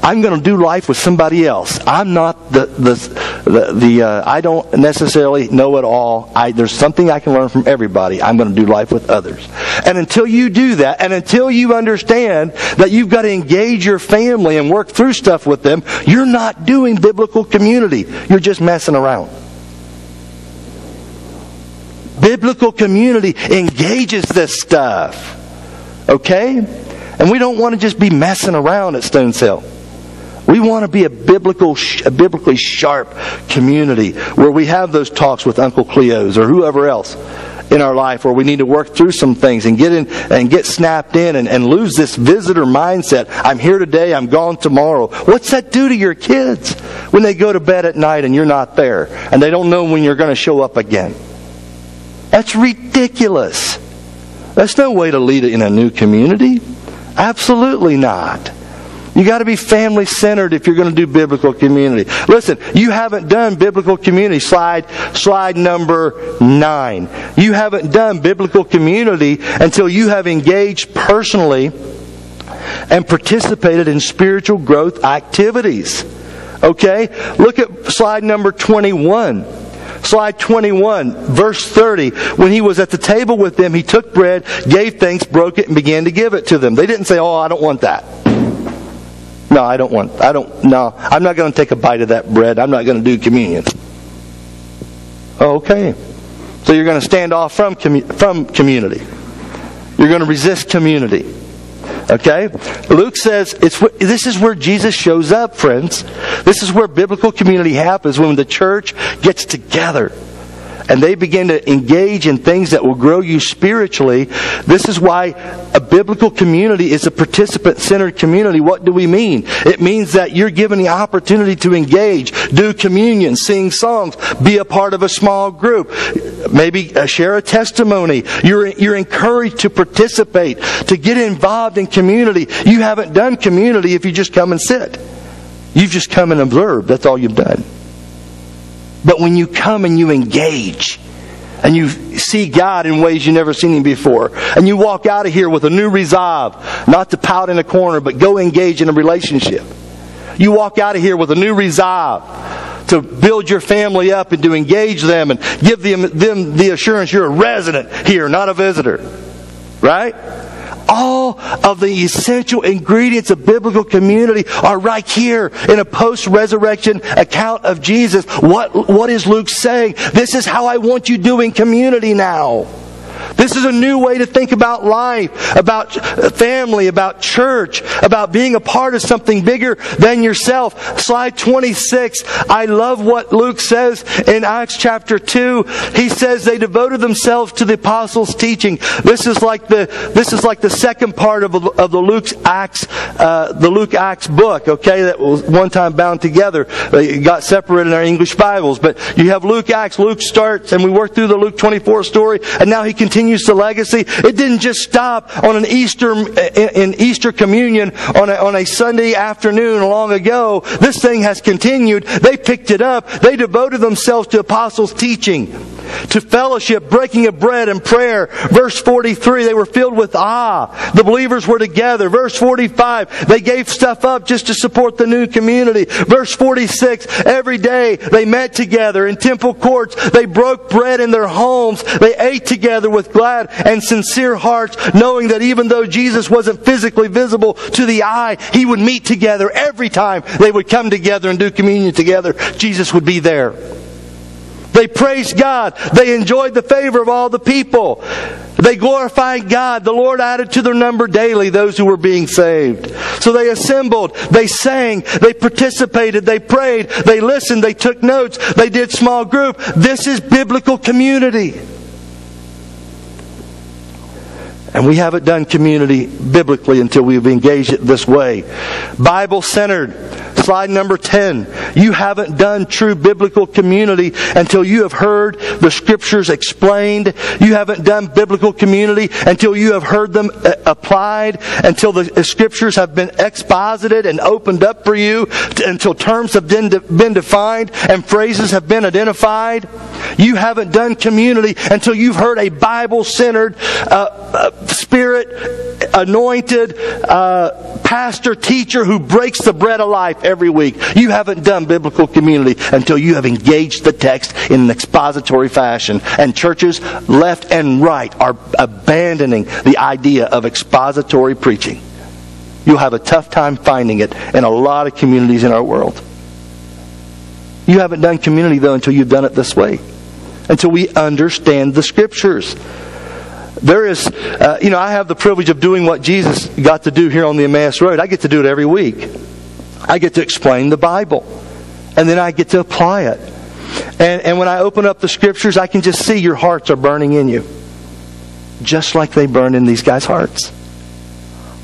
I'm going to do life with somebody else. I'm not I don't necessarily know it all. There's something I can learn from everybody. I'm going to do life with others. And until you do that, and until you understand that you've got to engage your family and work through stuff with them, you're not doing biblical community. You're just messing around. Biblical community engages this stuff. Okay? And we don't want to just be messing around at Stones Hill. We want to be a biblically sharp community where we have those talks with Uncle Cleo's or whoever else in our life where we need to work through some things and get in and get snapped in and lose this visitor mindset. I'm here today, I'm gone tomorrow. What's that do to your kids when they go to bed at night and you're not there and they don't know when you're going to show up again? That's ridiculous. That's no way to lead in a new community. Absolutely not. You got to be family-centered if you're going to do biblical community. Listen, you haven't done biblical community. Slide number 9. You haven't done biblical community until you have engaged personally and participated in spiritual growth activities. Okay? Look at slide number 21. Slide 21, verse 30. When he was at the table with them, he took bread, gave thanks, broke it, and began to give it to them. They didn't say, "Oh, I don't want that." No, I'm not going to take a bite of that bread. I'm not going to do communion. Okay. So you're going to stand off from community. You're going to resist community. Okay? Luke says this is where Jesus shows up, friends. This is where biblical community happens, when the church gets together and they begin to engage in things that will grow you spiritually. This is why a biblical community is a participant-centered community. What do we mean? It means that you're given the opportunity to engage, do communion, sing songs, be a part of a small group, maybe share a testimony. You're encouraged to participate, to get involved in community. You haven't done community if you just come and sit. You've just come and observed. That's all you've done. But when you come and you engage, and you see God in ways you've never seen Him before, and you walk out of here with a new resolve, not to pout in a corner, but go engage in a relationship. You walk out of here with a new resolve to build your family up and to engage them and give them the assurance you're a resident here, not a visitor. Right? All of the essential ingredients of biblical community are right here in a post-resurrection account of Jesus. What is Luke saying? This is how I want you doing community now. This is a new way to think about life, about family, about church, about being a part of something bigger than yourself. Slide 26. I love what Luke says in Acts chapter 2. He says they devoted themselves to the apostles' teaching. This is like the second part of the Luke Acts book. Okay, that was one time bound together. They got separated in our English Bibles, but you have Luke Acts. Luke starts, and we work through the Luke 24 story, and now he continues the legacy. It didn't just stop on an Easter communion on a Sunday afternoon long ago. This thing has continued. They picked it up. They devoted themselves to apostles' teaching, to fellowship, breaking of bread, and prayer. Verse 43, they were filled with awe. The believers were together. Verse 45, they gave stuff up just to support the new community. Verse 46, every day they met together in temple courts. They broke bread in their homes. They ate together with glad and sincere hearts, knowing that even though Jesus wasn't physically visible to the eye, He would meet together every time they would come together and do communion together. Jesus would be there. They praised God. They enjoyed the favor of all the people. They glorified God. The Lord added to their number daily those who were being saved. So they assembled. They sang. They participated. They prayed. They listened. They took notes. They did small group. This is biblical community. And we haven't done community biblically until we've engaged it this way. Bible-centered. Slide number 10. You haven't done true biblical community until you have heard the Scriptures explained. You haven't done biblical community until you have heard them applied, until the Scriptures have been exposited and opened up for you, until terms have been defined and phrases have been identified. You haven't done community until you've heard a Bible-centered, Spirit-anointed pastor, teacher who breaks the bread of life every week. You haven't done biblical community until you have engaged the text in an expository fashion. And churches left and right are abandoning the idea of expository preaching. You'll have a tough time finding it in a lot of communities in our world. You haven't done community, though, until you've done it this way. until we understand the Scriptures. There is, I have the privilege of doing what Jesus got to do here on the Emmaus Road. I get to do it every week. I get to explain the Bible. And then I get to apply it. And when I open up the Scriptures, I can just see your hearts are burning in you. Just like they burn in these guys' hearts.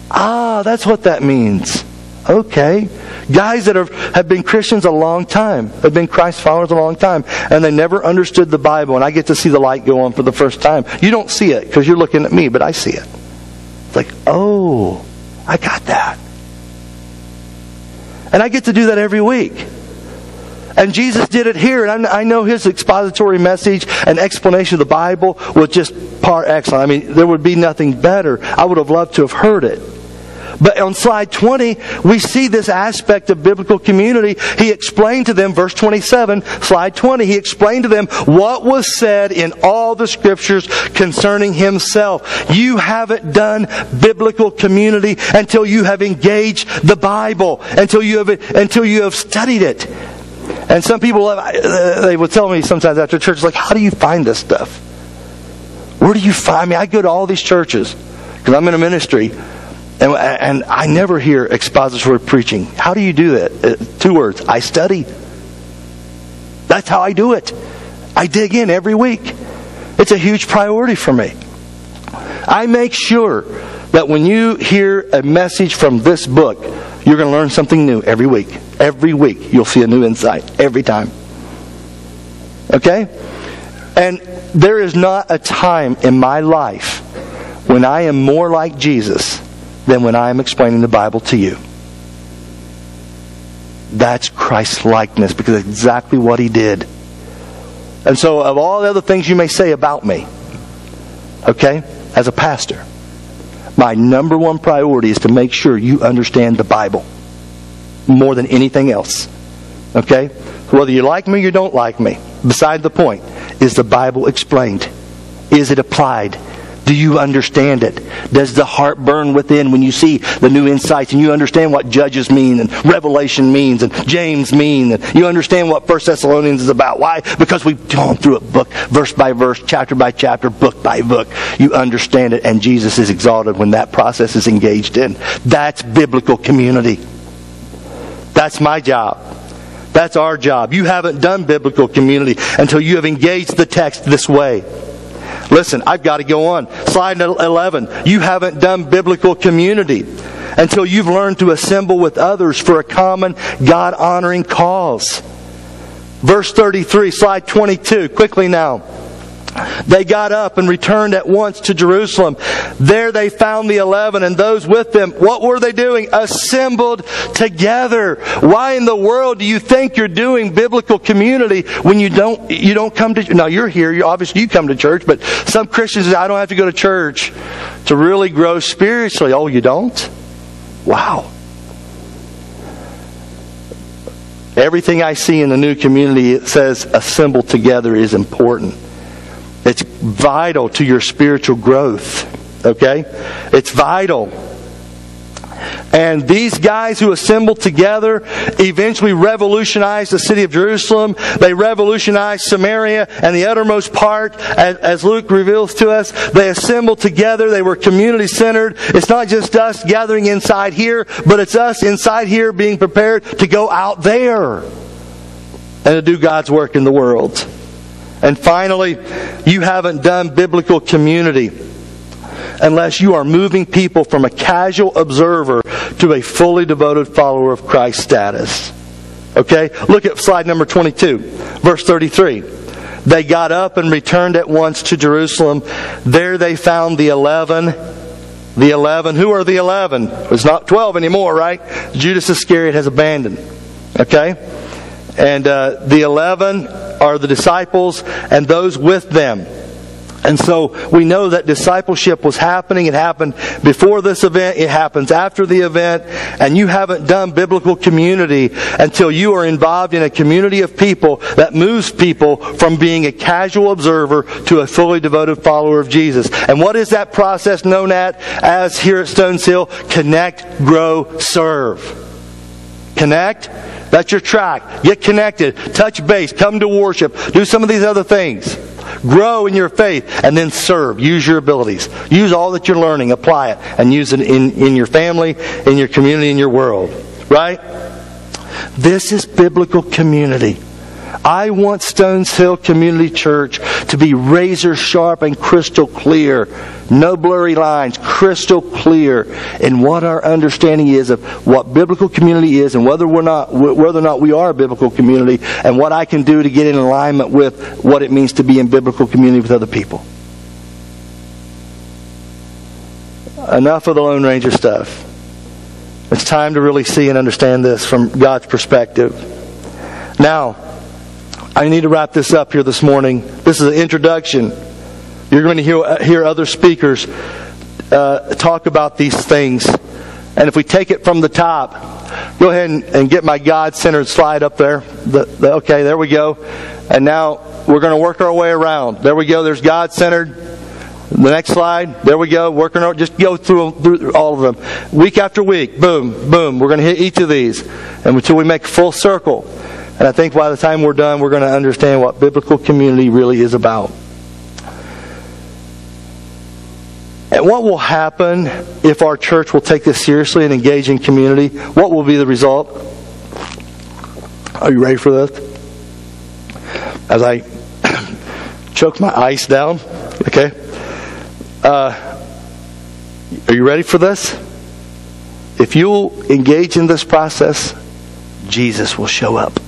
Ah, that's what that means. Okay. Guys that have been Christians a long time. Have been Christ followers a long time. And they never understood the Bible. And I get to see the light go on for the first time. You don't see it because you're looking at me, but I see it. It's like, oh, I got that. And I get to do that every week. And Jesus did it here. And I know His expository message and explanation of the Bible was just par excellent. I mean, there would be nothing better. I would have loved to have heard it. But on slide 20, we see this aspect of biblical community. He explained to them, verse 27, slide 20, He explained to them what was said in all the Scriptures concerning Himself. You haven't done biblical community until you have engaged the Bible, until you have studied it. And some people, they would tell me sometimes after church, like, how do you find this stuff? Where do you find me? I go to all these churches because I'm in a ministry. And I never hear expository preaching. How do you do that? 2 words. I study. That's how I do it. I dig in every week. It's a huge priority for me. I make sure that when you hear a message from this book, you're going to learn something new every week. Every week you'll see a new insight. Every time. Okay? And there is not a time in my life when I am more like Jesus than when I am explaining the Bible to you. That's Christ-likeness, because that's exactly what He did. And so of all the other things you may say about me, okay, as a pastor, my number one priority is to make sure you understand the Bible more than anything else. Okay? Whether you like me or you don't like me, beside the point, is the Bible explained? Is it applied? Do you understand it? Does the heart burn within when you see the new insights and you understand what Judges mean and Revelation means and James mean, and you understand what 1 Thessalonians is about? Why? Because we've gone through it book, verse by verse, chapter by chapter, book by book. You understand it, and Jesus is exalted when that process is engaged in. That's biblical community. That's my job. That's our job. You haven't done biblical community until you have engaged the text this way. Listen, I've got to go on. Slide 11. You haven't done biblical community until you've learned to assemble with others for a common God-honoring cause. Verse 33, slide 22. Quickly now. They got up and returned at once to Jerusalem. There they found the 11 and those with them. What were they doing? Assembled together. Why in the world do you think you're doing biblical community when you don't come to... Now you're here, obviously you come to church, but some Christians say, I don't have to go to church to really grow spiritually. Oh, you don't? Wow. Everything I see in the new community, it says assemble together is important. It's vital to your spiritual growth. Okay? It's vital. And these guys who assembled together eventually revolutionized the city of Jerusalem. They revolutionized Samaria and the uttermost part, as Luke reveals to us. They assembled together. They were community-centered. It's not just us gathering inside here, but it's us inside here being prepared to go out there and to do God's work in the world. And finally, you haven't done biblical community unless you are moving people from a casual observer to a fully devoted follower of Christ status. Okay? Look at slide number 22, verse 33. They got up and returned at once to Jerusalem. There they found the 11. The 11. Who are the 11? It's not 12 anymore, right? Judas Iscariot has abandoned. Okay? And the 11 are the disciples and those with them. And so we know that discipleship was happening. It happened before this event. It happens after the event. And you haven't done biblical community until you are involved in a community of people that moves people from being a casual observer to a fully devoted follower of Jesus. And what is that process known as here at Stones Hill? Connect, grow, serve. Connect. That's your track. Get connected. Touch base. Come to worship. Do some of these other things. Grow in your faith, and then serve. Use your abilities. Use all that you're learning, apply it, and use it in your family, in your community, in your world. Right? This is biblical community. I want Stones Hill Community Church to be razor sharp and crystal clear. No blurry lines, crystal clear in what our understanding is of what biblical community is and whether or not we are a biblical community, and what I can do to get in alignment with what it means to be in biblical community with other people. Enough of the Lone Ranger stuff. It's time to really see and understand this from God's perspective. Now, I need to wrap this up here this morning. This is an introduction. You're going to hear other speakers talk about these things. And if we take it from the top, go ahead and get my God-centered slide up there. Okay, there we go. And now we're going to work our way around. There we go. There's God-centered. The next slide. There we go. Just go through all of them. Week after week. Boom, boom. We're going to hit each of these. And until we make a full circle. And I think by the time we're done, we're going to understand what biblical community really is about. And what will happen if our church will take this seriously and engage in community? What will be the result? Are you ready for this? As I choke my ice down. Okay. Are you ready for this? If you'll engage in this process, Jesus will show up.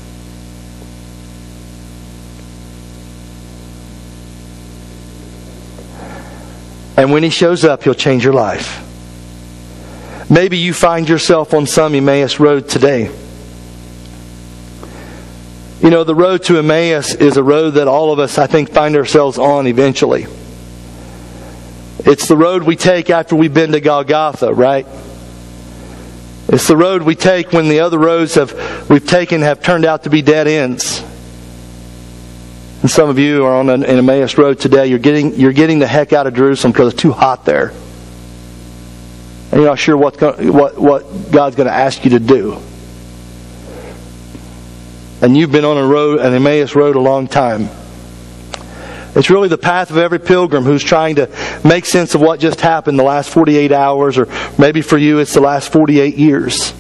And when He shows up, He'll change your life. Maybe you find yourself on some Emmaus road today. You know, the road to Emmaus is a road that all of us, I think, find ourselves on eventually. It's the road we take after we've been to Golgotha, right? It's the road we take when the other roads we've taken have turned out to be dead ends. And some of you are on an Emmaus road today. You're getting the heck out of Jerusalem because it's too hot there, and you're not sure what God's going to ask you to do. And you've been on an Emmaus road a long time. It's really the path of every pilgrim who's trying to make sense of what just happened the last 48 hours, or maybe for you it's the last 48 years.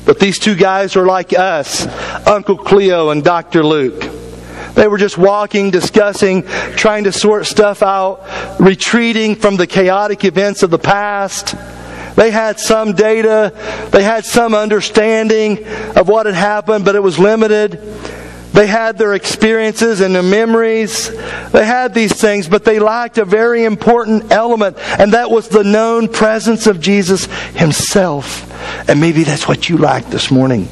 But these two guys are like us, Uncle Cleo and Dr. Luke. They were just walking, discussing, trying to sort stuff out, retreating from the chaotic events of the past. They had some data, they had some understanding of what had happened, but it was limited. They had their experiences and their memories. They had these things, but they lacked a very important element, and that was the known presence of Jesus Himself. And maybe that's what you lack this morning.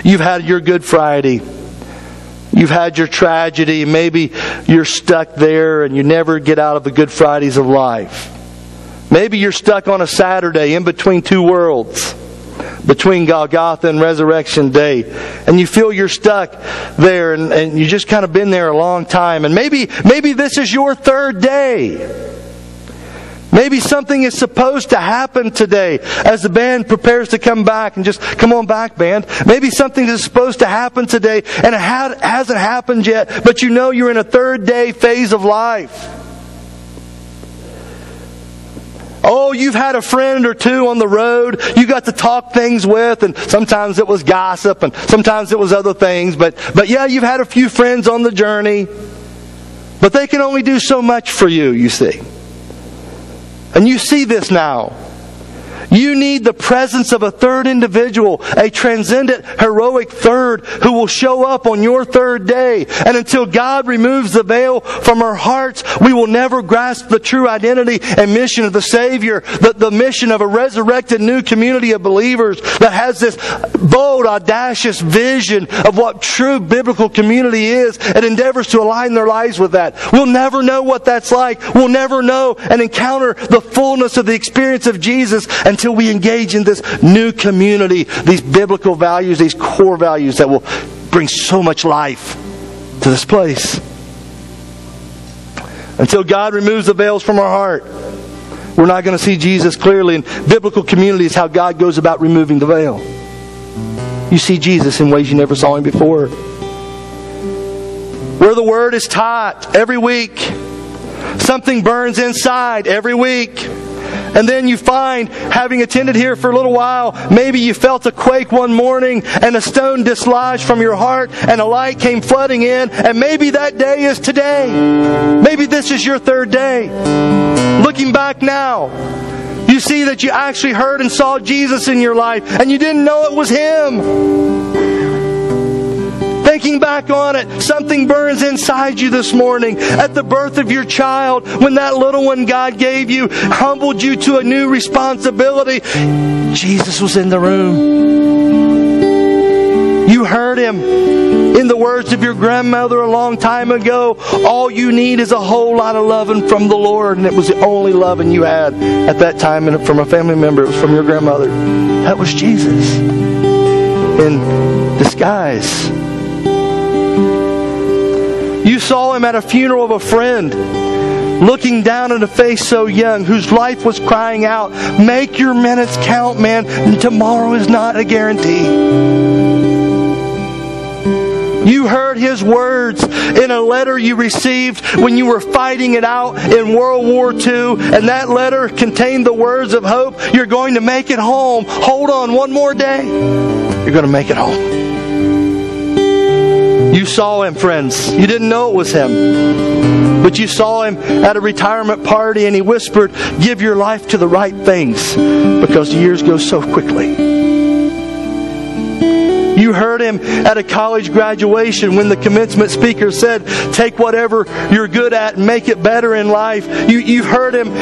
You've had your Good Friday. You've had your tragedy. Maybe you're stuck there and you never get out of the Good Fridays of life. Maybe you're stuck on a Saturday in between two worlds, between Golgotha and Resurrection Day. And you feel you're stuck there and you just kind of been there a long time. And maybe this is your third day. Maybe something is supposed to happen today as the band prepares to come back. And just come on back, band. Maybe something is supposed to happen today and it hasn't happened yet, but you know you're in a third day phase of life. Oh, you've had a friend or two on the road you got to talk things with, and sometimes it was gossip and sometimes it was other things. But yeah, you've had a few friends on the journey. But they can only do so much for you, you see. And you see this now. You need the presence of a third individual, a transcendent, heroic third who will show up on your third day. And until God removes the veil from our hearts, we will never grasp the true identity and mission of the Savior, the mission of a resurrected new community of believers that has this bold, audacious vision of what true biblical community is and endeavors to align their lives with that. We'll never know what that's like. We'll never know and encounter the fullness of the experience of Jesus until we engage in this new community, these biblical values, these core values that will bring so much life to this place. Until God removes the veils from our heart, we're not going to see Jesus clearly. And biblical community is how God goes about removing the veil. You see Jesus in ways you never saw Him before. where the Word is taught every week. Something burns inside every week. And then you find, having attended here for a little while, maybe you felt a quake one morning and a stone dislodged from your heart and a light came flooding in, and maybe that day is today. Maybe this is your third day. Looking back now, you see that you actually heard and saw Jesus in your life and you didn't know it was Him. Thinking back on it, something burns inside you this morning. At the birth of your child, when that little one God gave you humbled you to a new responsibility, Jesus was in the room. You heard Him. In the words of your grandmother a long time ago, all you need is a whole lot of loving from the Lord. And it was the only loving you had at that time, and from a family member. It was from your grandmother. That was Jesus in disguise. You saw Him at a funeral of a friend, looking down at a face so young, whose life was crying out, make your minutes count, man. Tomorrow is not a guarantee. You heard His words in a letter you received when you were fighting it out in World War II, and that letter contained the words of hope. You're going to make it home. Hold on one more day. You're going to make it home. You saw Him, friends. You didn't know it was Him. But you saw Him at a retirement party and He whispered, give your life to the right things, because the years go so quickly. You heard Him at a college graduation when the commencement speaker said, take whatever you're good at and make it better in life. You've heard Him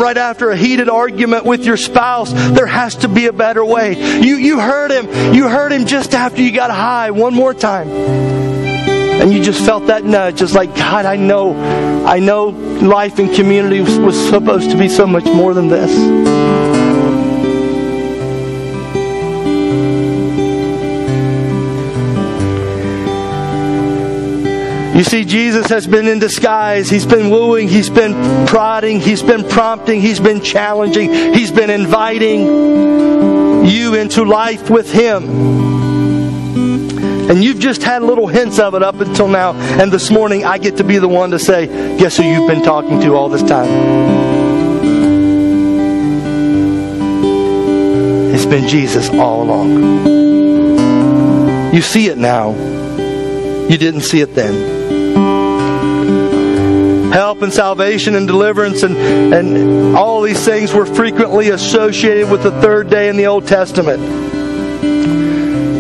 right after a heated argument with your spouse. There has to be a better way. You heard Him just after you got high one more time. And you just felt that nudge. It's like, God, I know life and community was supposed to be so much more than this. You see, Jesus has been in disguise. He's been wooing. He's been prodding. He's been prompting. He's been challenging. He's been inviting you into life with Him. And you've just had little hints of it up until now. And this morning, I get to be the one to say, guess who you've been talking to all this time? It's been Jesus all along. You see it now. You didn't see it then. Help and salvation and deliverance and all these things were frequently associated with the third day in the Old Testament.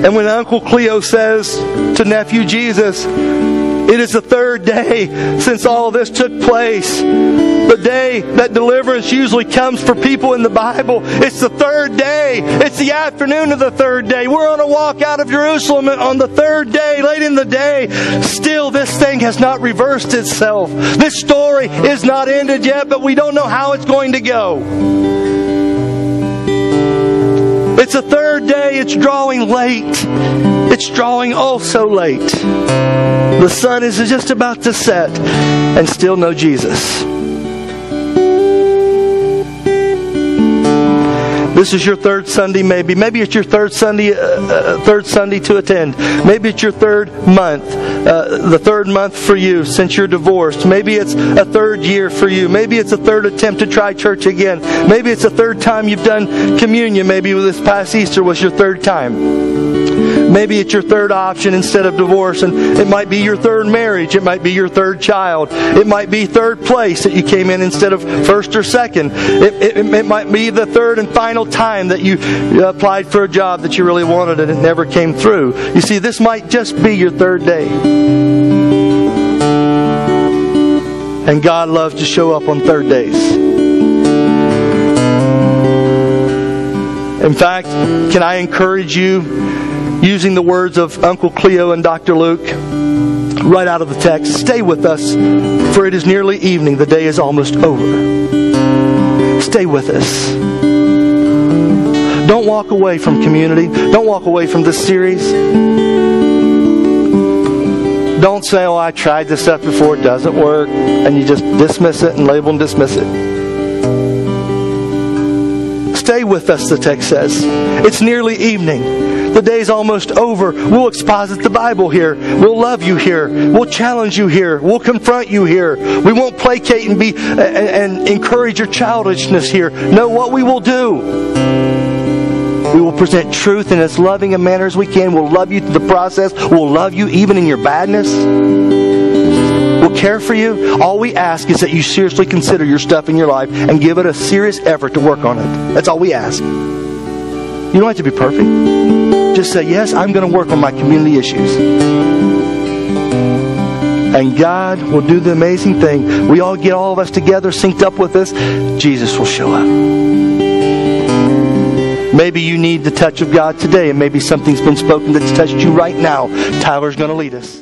And when Uncle Cleo says to nephew Jesus, it is the third day since all of this took place, the day that deliverance usually comes for people in the Bible, it's the third day. It's the afternoon of the third day. We're on a walk out of Jerusalem on the third day, late in the day. Still, this thing has not reversed itself. This story is not ended yet, but we don't know how it's going to go. It's the third day. It's drawing late. It's drawing oh so late. The sun is just about to set and still no Jesus. This is your third Sunday, maybe. Maybe it's your third Sunday to attend. Maybe it's your third month, the third month for you since you're divorced. Maybe it's a third year for you. Maybe it's a third attempt to try church again. Maybe it's the third time you've done communion. Maybe this past Easter was your third time. Maybe it's your third option instead of divorce, and it might be your third marriage. It might be your third child. It might be third place that you came in instead of first or second. It might be the third and final time that you applied for a job that you really wanted and it never came through. You see, this might just be your third day. And God loves to show up on third days. In fact, can I encourage you, using the words of Uncle Cleo and Dr. Luke, right out of the text, stay with us, for it is nearly evening. The day is almost over. Stay with us. Don't walk away from community. Don't walk away from this series. Don't say, oh, I tried this stuff before, it doesn't work, and you just dismiss it and label and dismiss it. Stay with us, the text says. It's nearly evening. The day's almost over. We'll exposit the Bible here. We'll love you here. We'll challenge you here. We'll confront you here. We won't placate and encourage your childishness here. No, what we will do, we will present truth in as loving a manner as we can. We'll love you through the process. We'll love you even in your badness. We'll care for you. All we ask is that you seriously consider your stuff in your life and give it a serious effort to work on it. That's all we ask. You don't have to be perfect. Just say, yes, I'm going to work on my community issues. And God will do the amazing thing. We all get all of us together, synced up with us. Jesus will show up. Maybe you need the touch of God today, and maybe something's been spoken that's touched you right now. Tyler's going to lead us.